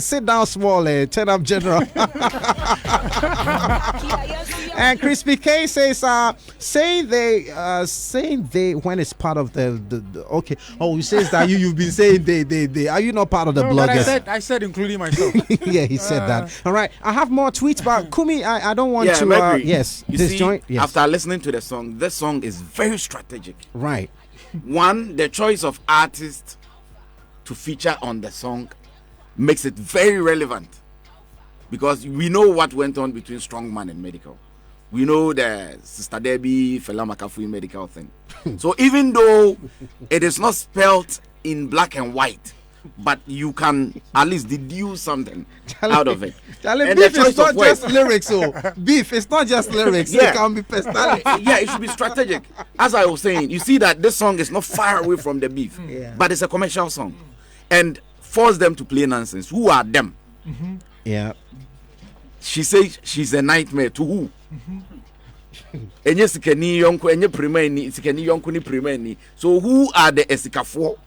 sit down small, turn up general. And Crispy K says, saying they when it's part of the okay. Oh, he says that you've been saying they. Are you not part of the bloggers? I said including myself. Yeah, he said that. All right, I have more tweets, but Kumi, I don't want to. Yes, you this see, joint. Yes. After listening to the song, this song is very strategic. Right. One, the choice of artist to feature on the song makes it very relevant because we know what went on between Strongman and Medikal. We know the Sister Debbie, Fela Makafui Medikal thing. So even though it is not spelled in black and white, but you can at least deduce something out of it. And beef is not just lyrics, beef is not just lyrics. Yeah. It can be personality. Yeah, it should be strategic. As I was saying, you see that this song is not far away from the beef, but it's a commercial song, and force them to play nonsense. Who are them? Mm-hmm. Yeah. She says she's a nightmare to who? So who are the Esikafo?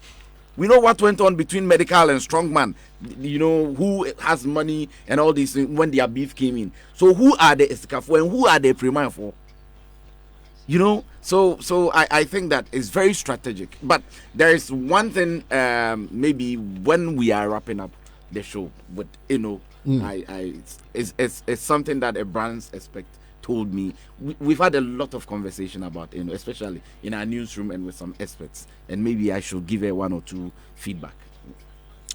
We know what went on between Medikal and Strongman. You know who has money and all these things when their beef came in. So who are the Esikafo and who are the Premier for? You know, so I think that is very strategic. But there is one thing, maybe when we are wrapping up the show with it's something that a brand's expect told me. We've had a lot of conversation about especially in our newsroom and with some experts, and maybe I should give her 1 or 2 feedback.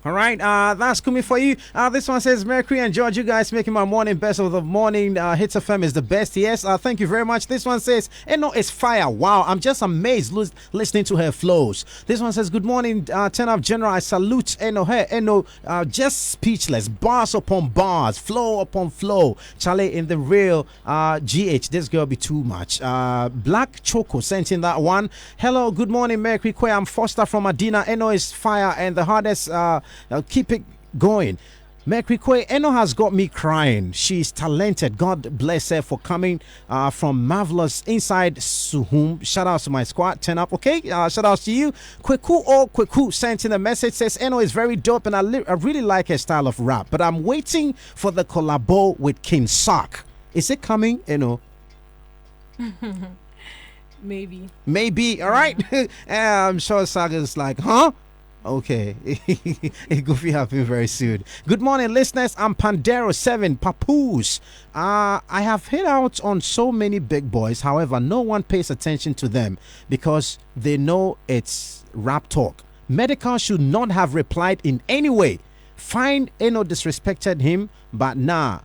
All right, that's coming for you. This one says, Mercury and George, you guys making my morning best of the morning. Hitz FM is the best. Yes, thank you very much. This one says, Eno is fire. Wow, I'm just amazed listening to her flows. This one says, good morning, 10 of General. I salute Eno. Hey, Eno, just speechless. Bars upon bars, flow upon flow. Charlie in the real GH. This girl be too much. Black Choco sent in that one. Hello, good morning, Merqury Quaye. I'm Foster from Adina. Eno is fire and the hardest. Keep it going. Merqury Quaye, Eno has got me crying. She's talented. God bless her for coming from Marvelous inside Suhum. Shout out to my squad. Turn up, okay? Shout out to you. Kweku sent in a message, says Eno is very dope and I really like her style of rap, but I'm waiting for the collabo with King Sark. Is it coming, Eno? Maybe, all right? I'm sure Sark is like, huh? Okay, it could be happening very soon. Good morning, listeners. I'm Pandero7 Papoose. I have hit out on so many big boys. However, no one pays attention to them because they know it's rap talk. Medikal should not have replied in any way. Fine, Eno disrespected him, but nah.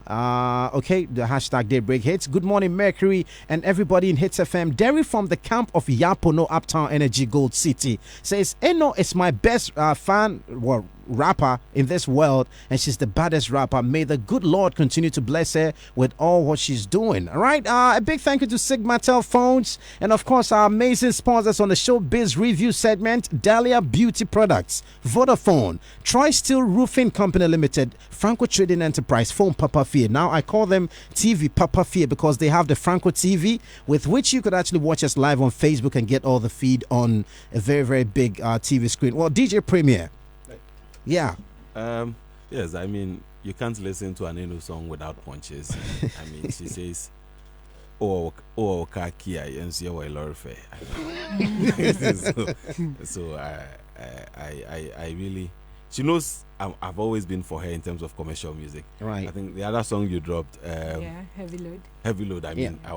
Okay, the hashtag Daybreak Hits. Good morning, Mercury and everybody in Hitz FM. Derry from the camp of Yapono Uptown Energy Gold City says Eno is my best fan, rapper in this world, and she's the baddest rapper. May the good Lord continue to bless her with all what she's doing. All right, a big thank you to Sigmatel Phones and of course our amazing sponsors on the Showbiz Review segment: Dahlia Beauty Products, Vodafone, Troy Steel Roofing Company Limited, Franco Trading Enterprise, Phone Papa Fear. Now I call them TV Papa Fear because they have the Franco TV with which you could actually watch us live on Facebook and get all the feed on a very, very big TV screen. Well, DJ Premier. Yeah. Yes, I mean, you can't listen to an Eno song without punches. I mean, she says, "Oh, Kakia, and see what So I really, she knows I've always been for her in terms of commercial music. Right. I think the other song you dropped, Heavy Load. Heavy Load. I mean, I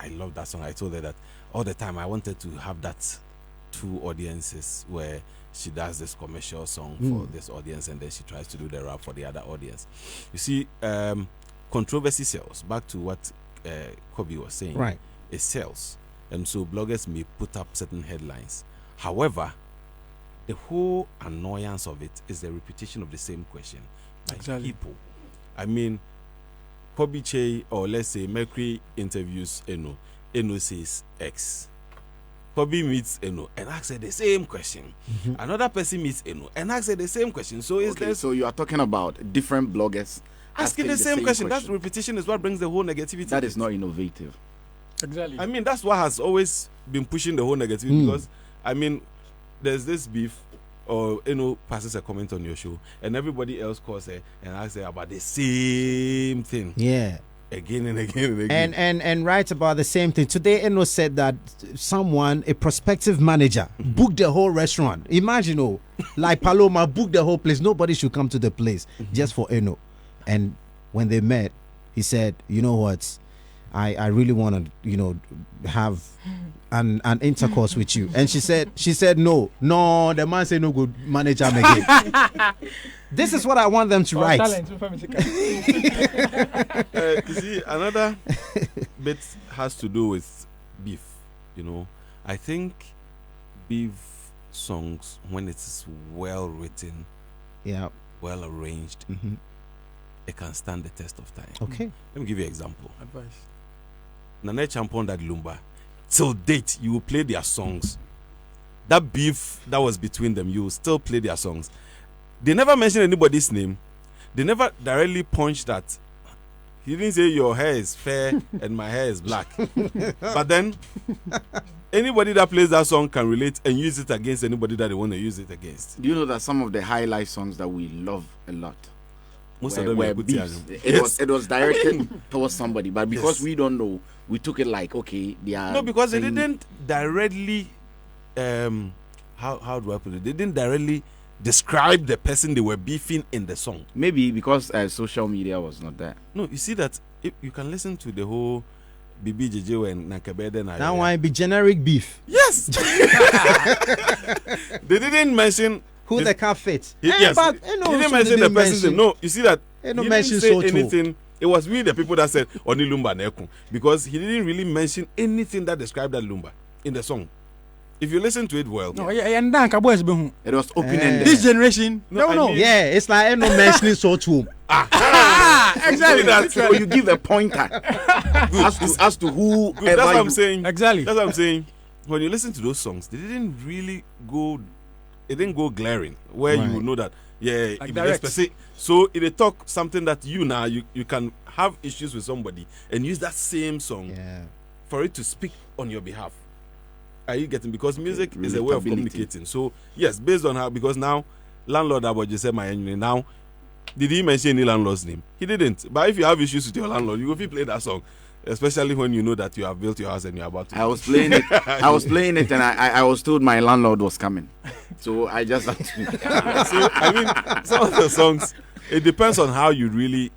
love that song. I told her that all the time. I wanted to have that two audiences where she does this commercial song for this audience and then she tries to do the rap for the other audience. You see, controversy sells. Back to what Kobe was saying. Right. It sells. And so bloggers may put up certain headlines. However, the whole annoyance of it is the repetition of the same question by people. I mean, Kobe Che, or let's say Mercury interviews Eno. Eno says X. Kobe meets Eno and asks her the same question. Another person meets Eno and asks her the same question. So so you are talking about different bloggers asking the same question. That repetition is what brings the whole negativity. That is not innovative. Exactly. I mean, that's what has always been pushing the whole negativity because, I mean, there's this beef or Eno passes a comment on your show and everybody else calls her and asks her about the same thing. Yeah. Again and again and again. And write about the same thing. Today, Eno said that someone, a prospective manager, booked the whole restaurant. Imagine, like Paloma booked the whole place. Nobody should come to the place just for Eno. And when they met, he said, you know what? I really want to, have an intercourse with you. And she said no, the man said no, good manager again. This is what I want them to write. You see, another bit has to do with beef. I think beef songs, when it's well written, well arranged, it can stand the test of time. Okay. Let me give you an example. Advice. Nane Champon that Lumba, till date, you will play their songs. That beef that was between them, you will still play their songs. They never mentioned anybody's name. They never directly punched that. He didn't say your hair is fair and my hair is black. But then, anybody that plays that song can relate and use it against anybody that they want to use it against. Do you know that some of the highlight songs that we love a lot, most of them were beefs. It was directed towards somebody, but because we don't know, we took it like, okay, they are. No, because they didn't directly, how do I put it? They didn't directly describe the person they were beefing in the song. Maybe because social media was not there. No, you see that if you can listen to the whole BBJJ and Nakabede. That might be generic beef. Yes. They didn't mention who the car fits. Yes. But, he didn't mention the person's name. No, you see that he didn't say anything. It was we, the people that said Oni Lumba Neku, because he didn't really mention anything that described that Lumba in the song. If you listen to it well, it was open-ended. This generation, yeah, it's like no mentioning so too. Exactly. So you give a pointer as to who. That's what I'm saying. Exactly. That's what I'm saying. When you listen to those songs, they didn't really go. It didn't go glaring where you will know that Yeah, Like it be direct. specific. So if they talk something that you can have issues with somebody and use that same song Yeah. for it to speak on your behalf. Are you getting? Because music is a way of Relatability. communicating. So yes, based on how, because now landlord about just said my engineer now. Did he mention any landlord's name? He didn't. But if you have issues with your landlord, you go play that song, especially when you know that you have built your house and you're about to. I was playing it. I was playing it, and I was told my landlord was coming, so I just had to. So I mean, some of the songs, it depends on how you really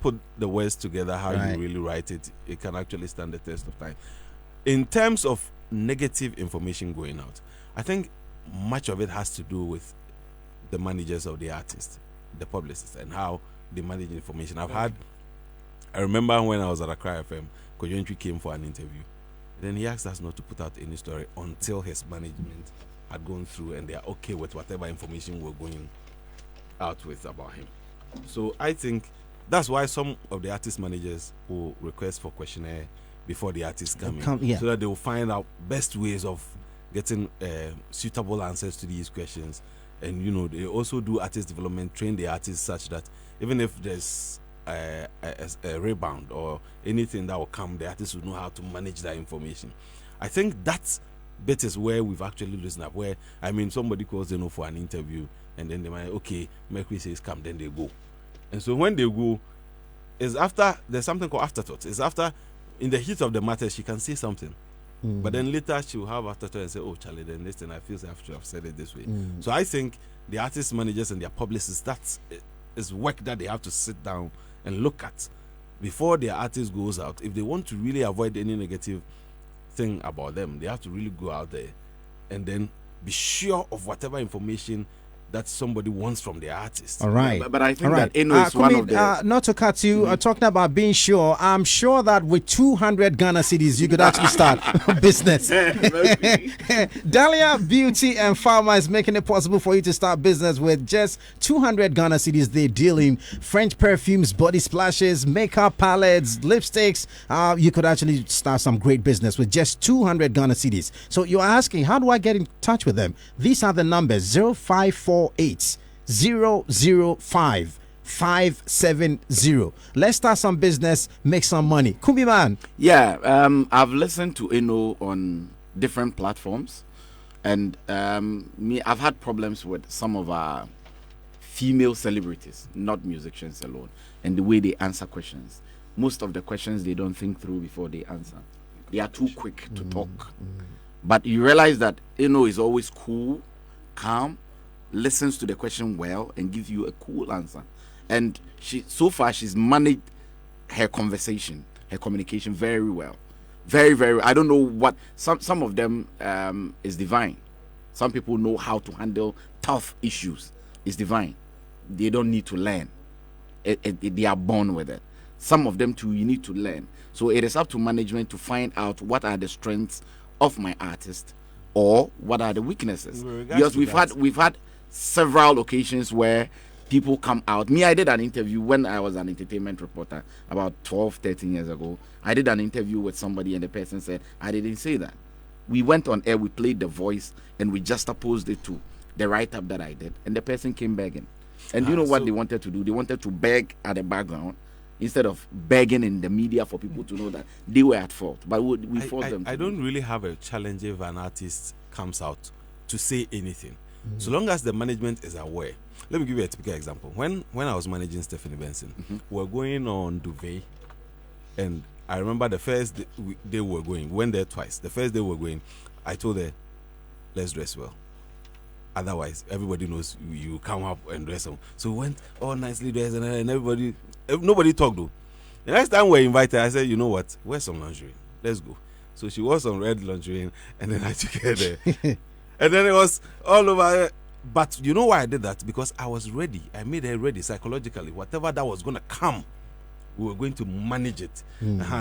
put the words together, how Right. you really write it. It can actually stand the test of time. In terms of negative information going out, I think much of it has to do with the managers of the artist, the publicists, and how they manage information. I remember when I was at Accra FM, Kojontri came for an interview. Then he asked us not to put out any story until his management had gone through and they are okay with whatever information we're going out with about him. So I think that's why some of the artist managers will request for questionnaire before the artists come in, yeah. so that they will find out best ways of getting suitable answers to these questions. And you know, they also do artist development, train the artists such that even if there's a rebound or anything that will come, the artists will know how to manage that information. I think that bit is where we've actually loosened up. Where I mean, somebody calls them for an interview, and then they might Merqury says come, then they go. And so when they go, is after there's something called afterthought. It's after in the heat of the matter she can say something. But then later she'll have afterthought and say, oh Charlie, then this thing I feel I have to have said it this way. So I think the artist managers and their publicists, that's is work that they have to sit down and look at before their artist goes out. If they want to really avoid any negative thing about them, they have to really go out there and then be sure of whatever information that somebody wants from their artist. All right. But I think All right. that Eno is one Kumi, of the. not to cut you, talking about being sure, I'm sure that with 200 Ghana cedis, you could actually start a business. Dahlia Beauty and Pharma is making it possible for you to start business with just 200 Ghana cedis. They deal in French perfumes, body splashes, makeup palettes, lipsticks. You could actually start some great business with just 200 Ghana cedis. So you're asking, how do I get in touch with them? These are the numbers: 0548 005 570. Let's start some business, make some money. Kumbi man. Yeah, I've listened to Eno on different platforms, and I've had problems with some of our female celebrities, not musicians alone, and the way they answer questions. Most of the questions they don't think through before they answer. They are too quick to talk. But you realize that Eno is always cool, calm, listens to the question well, and gives you a cool answer. And she's managed her conversation, her communication very well. Very, very. I don't know what some of them is divine. Some people know how to handle tough issues. It's divine. They don't need to learn. They are born with it. Some of them too, you need to learn. So it is up to management to find out what are the strengths of my artist or what are the weaknesses. Because we've had several occasions where people come out. I did an interview when I was an entertainment reporter about 13 years ago. I did an interview with somebody and the person said, I didn't say that. We went on air, we played the voice, and we juxtaposed it to the write-up that I did. And the person came begging. And you know what they wanted to do? They wanted to beg at the background instead of begging in the media for people to know that they were at fault. But we forced them to I don't really have a challenge if an artist comes out to say anything. So long as the management is aware. Let me give you a typical example. When I was managing Stephanie Benson, we were going on Duvet, and I remember the first day we were going, went there twice. The first day we were going, I told her, let's dress well. Otherwise, everybody knows you come up and dress them. So we went all nicely dressed, and nobody talked though. The next time we were invited, I said, you know what, wear some lingerie. Let's go. So she wore some red lingerie, and then I took her there. And then it was all over. But you know why I did that? Because I was ready. I made her ready psychologically. Whatever that was going to come, we were going to manage it.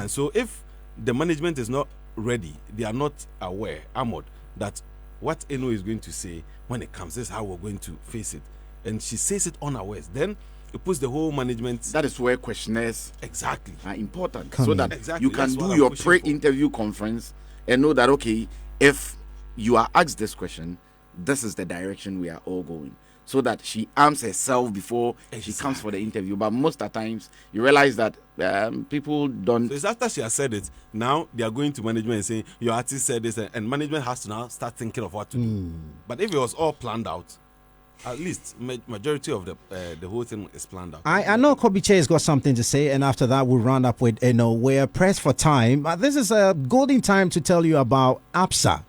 So if the management is not ready, they are not aware, armored, that what Eno is going to say when it comes, this is how we're going to face it. And she says it unawares. Then it puts the whole management. That is where questionnaires exactly are important. Come so in. that Exactly. you can That's what do I'm your pushing pre-interview conference and know that, okay, if you are asked this question, this is the direction we are all going. so that she arms herself before she comes for the interview. But most of the times, you realize that people don't. So it's after she has said it, now they are going to management and saying, your artist said this, and management has to now start thinking of what to do. But if it was all planned out, at least majority of the whole thing is planned out. I know Kobiche has got something to say, and after that we'll round up with, we're pressed for time. This is a golden time to tell you about APSA.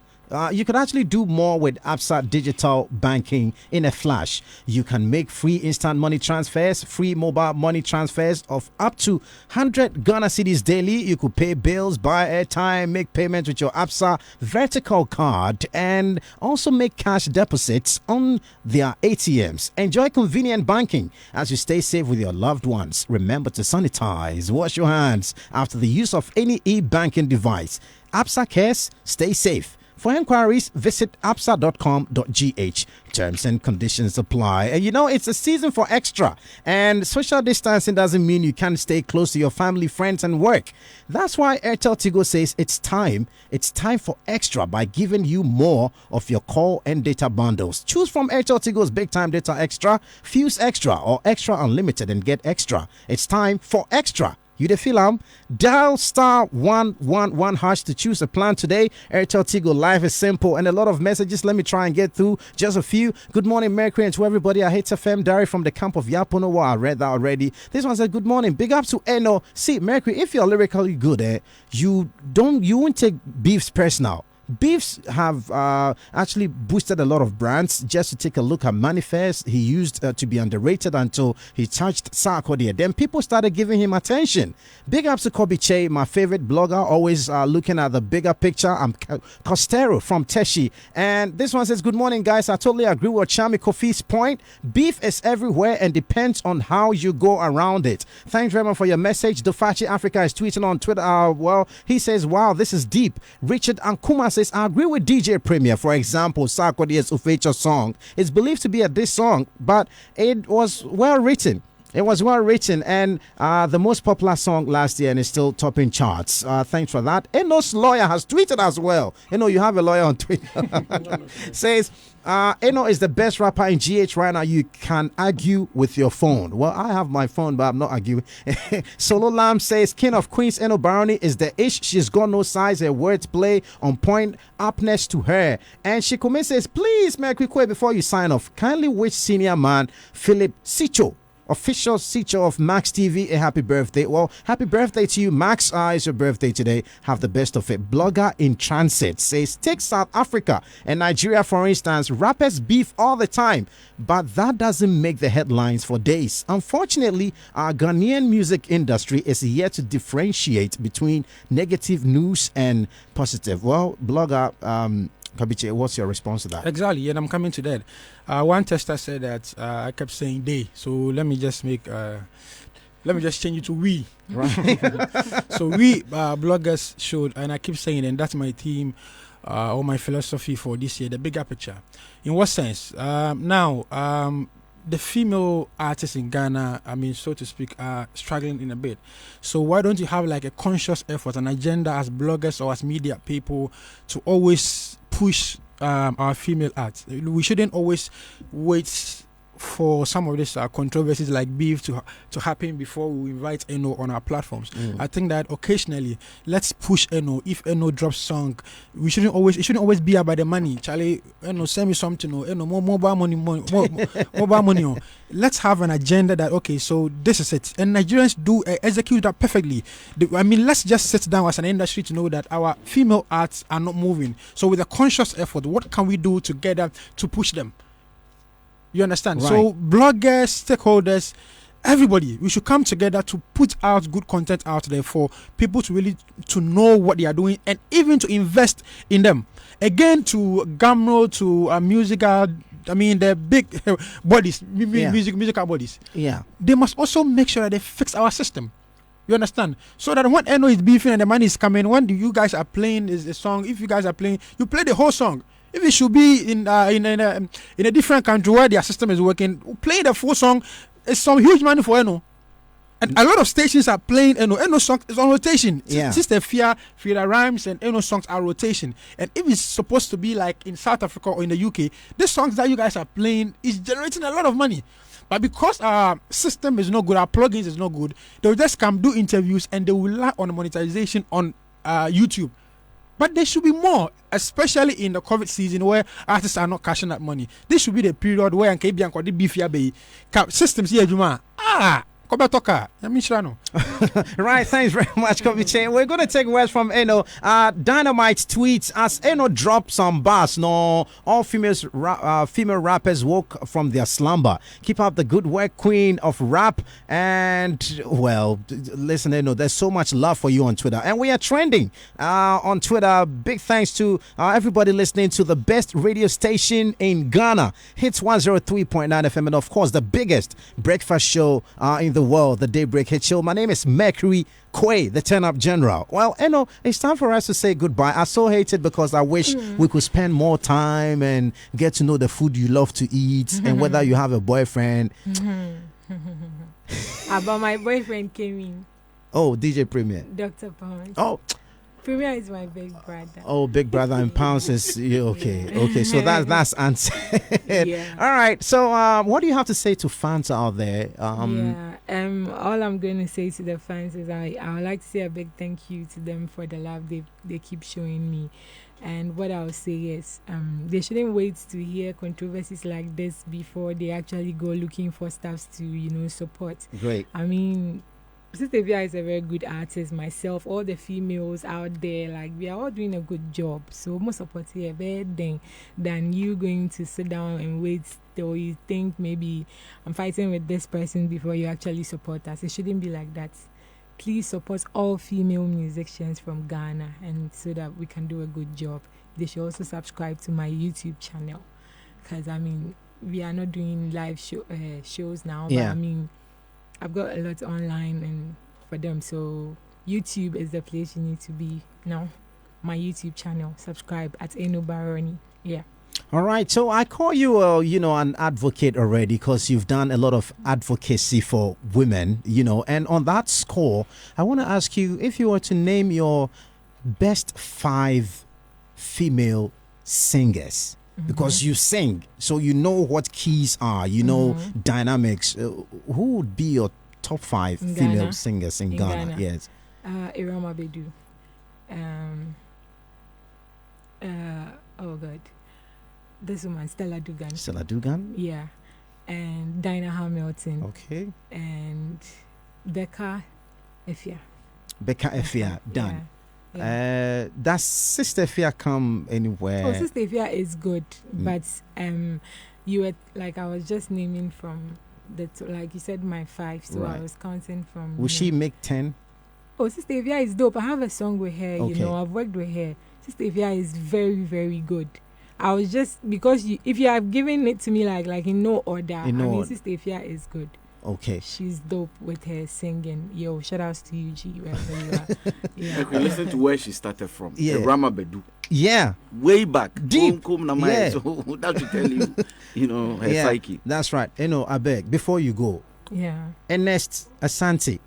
You can actually do more with APSA digital banking in a flash. You can make free instant money transfers, free mobile money transfers of up to 100 Ghana cedis daily. You could pay bills, buy airtime, make payments with your APSA vertical card, and also make cash deposits on their ATMs. Enjoy convenient banking as you stay safe with your loved ones. Remember to sanitize, wash your hands after the use of any e-banking device. APSA cares, stay safe. For inquiries, visit apsa.com.gh. Terms and conditions apply. And it's a season for extra. And social distancing doesn't mean you can't stay close to your family, friends, and work. That's why Airtel Tigo says it's time. It's time for extra by giving you more of your call and data bundles. Choose from Airtel Tigo's Big Time Data Extra, Fuse Extra, or Extra Unlimited and get extra. It's time for extra. You the film? Dial *111# to choose a plan today. Airtel Tigo Life is simple and a lot of messages. Let me try and get through just a few. Good morning, Merqury, and to everybody at Hitz FM. Dari from the camp of Yaponowa. I read that already. This one said, good morning. Big up to Eno. See, Merqury, if you're lyrically good, you won't take beefs personal. Beefs have actually boosted a lot of brands. Just to take a look at Manifest, he used to be underrated until he touched Sarkodie. Then people started giving him attention. Big ups to Kobiche, my favorite blogger, always looking at the bigger picture. I'm Costero from Teshi. And this one says, good morning, guys. I totally agree with Chami Kofi's point. Beef is everywhere and depends on how you go around it. Thanks very much for your message. Dofachi Africa is tweeting on Twitter. He says, wow, this is deep. Richard Ankuma says, I agree with DJ Premier. For example, Sarkodie's Ufecho song is believed to be a diss song, but it was well written. It was well written and the most popular song last year and is still topping charts. Thanks for that. Eno's lawyer has tweeted as well. You have a lawyer on Twitter. Says, Eno is the best rapper in GH right now. You can argue with your phone. Well, I have my phone, but I'm not arguing. Solo Lamb says, King of Queens, Eno Barony is the ish. She's got no size. Her words play on point, upness to her. And Shikome says, please, Merqury Quaye, before you sign off, kindly wish senior man Philip Sicho, official Sicho of Max TV, a happy birthday. Well, happy birthday to you, Max. It's your birthday today. Have the best of it. Blogger in Transit says, take South Africa and Nigeria, for instance. Rappers beef all the time, but that doesn't make the headlines for days. Unfortunately, our Ghanaian music industry is yet to differentiate between negative news and positive. Well, blogger, Kabiche, what's your response to that? Exactly, and I'm coming to that. One tester said that I kept saying they, so let me just change it to we. Right. So we bloggers should, and I keep saying, and that's my theme or my philosophy for this year, the bigger picture. In what sense? The female artists in Ghana, so to speak, are struggling in a bit. So why don't you have like a conscious effort, an agenda as bloggers or as media people to always push our female arts? We shouldn't always wait for some of these controversies like beef to happen before we invite Eno on our platforms. I think that occasionally let's push Eno. If Eno drops song, it shouldn't always be about the money. Charlie, Eno, send me something. Eno, more mobile money. Mobile money. Let's have an agenda that, okay, so this is it, and Nigerians do execute that perfectly. Let's just sit down as an industry to know that our female arts are not moving. So with a conscious effort, what can we do together to push them? You understand? Right. So bloggers, stakeholders, everybody, we should come together to put out good content out there for people to really to know what they are doing and even to invest in them. Again, to Gamro, to musical, the big bodies, musical bodies. Yeah, they must also make sure that they fix our system. You understand? So that when Eno is beefing and the money is coming, when you guys are playing is a song, if you guys are playing, you play the whole song. If it should be in a different country where their system is working, play the full song. It's some huge money for Eno. And a lot of stations are playing Eno songs is on rotation. Yeah. Sister Afia, Frida Rhymes, and Eno songs are rotation. And if it's supposed to be like in South Africa or in the UK, the songs that you guys are playing is generating a lot of money. But because our system is not good, our plugins is not good, they'll just come do interviews and they will rely on monetization on YouTube. But there should be more, especially in the COVID season where artists are not cashing that money. This should be the period where systems here, Juma. Right, thanks very much, Koviche. We're going to take words from Eno. Dynamite tweets as Eno dropped some bars. No, all female rappers woke from their slumber. Keep up the good work, queen of rap. And, well, listen, Eno, there's so much love for you on Twitter. And we are trending on Twitter. Big thanks to everybody listening to the best radio station in Ghana, Hitz 103.9 FM, and, of course, the biggest breakfast show in the world, the Daybreak Hit Show. My name is Merqury Quaye, the turn-up general. Well, Eno, it's time for us to say goodbye. I so hate it because I wish we could spend more time and get to know the food you love to eat and whether you have a boyfriend. About my boyfriend came in. Oh, DJ Premier. Dr. Pound. Oh, Premier is my big brother. Oh, big brother in pounds is okay. Okay, so that's answered. Yeah. All right. So, what do you have to say to fans out there? All I'm going to say to the fans is I would like to say a big thank you to them for the love they keep showing me. And what I'll say is, they shouldn't wait to hear controversies like this before they actually go looking for stuff to support. Great. I mean, Sista Afia is a very good artist. Myself, all the females out there, like, we are all doing a good job. So more support here better than you going to sit down and wait till you think maybe I'm fighting with this person before you actually support us. It shouldn't be like that. Please support all female musicians from Ghana, and so that we can do a good job. They should also subscribe to my YouTube channel, because I mean, we are not doing live shows now, but I mean, I've got a lot online and for them. So YouTube is the place you need to be now. My YouTube channel, subscribe at Barony. Yeah. All right. So I call you, an advocate already because you've done a lot of advocacy for women, And on that score, I want to ask you if you were to name your best 5 female singers. Because you sing, so you know what keys are, dynamics. Who would be your top 5 female singers in Ghana? Yes. Irama Bedu. Oh God, this woman, Stella Dugan. Stella Dugan. Yeah, and Dinah Hamilton. Okay. And Becca Afia. Becca Afia, done. Yeah. Yeah. Does Sista Afia come anywhere? Oh, Sista Afia is good, but you were like, I was just naming from like you said, my 5, so right. I was counting from. Will she make 10? Oh, Sista Afia is dope. I have a song with her. Okay. I've worked with her. Sista Afia is very, very good. I was just because if you have given it to me like in no order, Sista Afia is good. Okay. She's dope with her singing. Yo, shout outs to you, G, wherever you are. Yeah. Okay, listen to where she started from. Yeah. The Rama Bedu. Yeah. Way back. Deep. Yeah. So that to tell you, her psyche. That's right. I beg, before you go. Yeah. Ernest Asante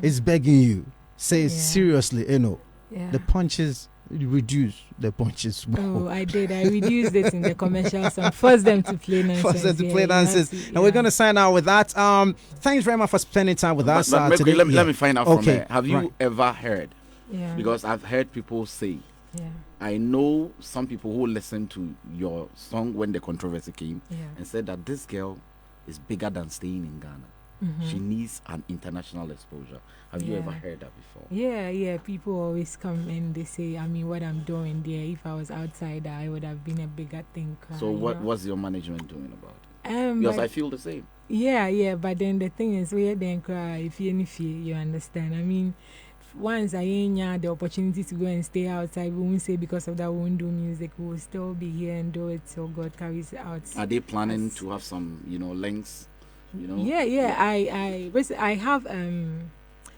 is begging you. Say seriously, Yeah. the punches, reduce the punches more. Oh, I did. I reduced it in the commercial song. Force them to play nonsense. And we're going to sign out with that. Thanks very much for spending time with us today. Let me find out from her. Have you right. ever heard? Yeah. Because I've heard people say, yeah. I know some people who listened to your song when the controversy came and said that this girl is bigger than staying in Ghana. She needs an international exposure. Have you ever heard that before? Yeah. People always come and they say, I mean, what I'm doing there, if I was outside, I would have been a bigger thing. So what's your management doing about it? Because I feel the same. Yeah, but then the thing is, we then cry if you understand. I mean, once I ain't the opportunity to go and stay outside, we won't say because of that we won't do music. We will still be here and do it till God carries it out. Are they planning to have some, links? Yeah. I have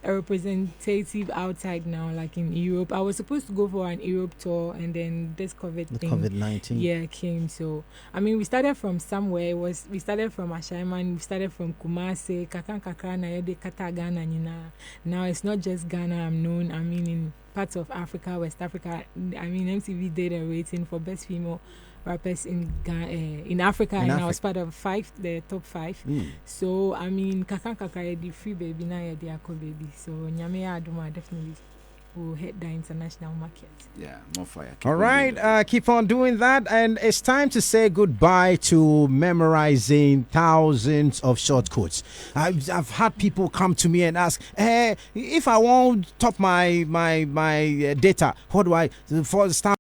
a representative outside now, like in Europe. I was supposed to go for an Europe tour, and then this COVID-19 came. So I mean, we started from somewhere. We started from Ashaiman, we started from Kumasi, Kakan Kakra na yede Kata Ghana nina. Now it's not just Ghana I'm known. I mean, in parts of Africa, West Africa. I mean, MTV did a rating for best female rappers in Africa, and I was part of the top 5. So I mean, Kakan Kakra the free baby na yede ako baby. So Nyame Aduma definitely will hit the international market. Yeah, more fire. All right, keep on doing that. And it's time to say goodbye to memorizing thousands of short codes. I've had people come to me and ask, if I want top my data, what do I for start?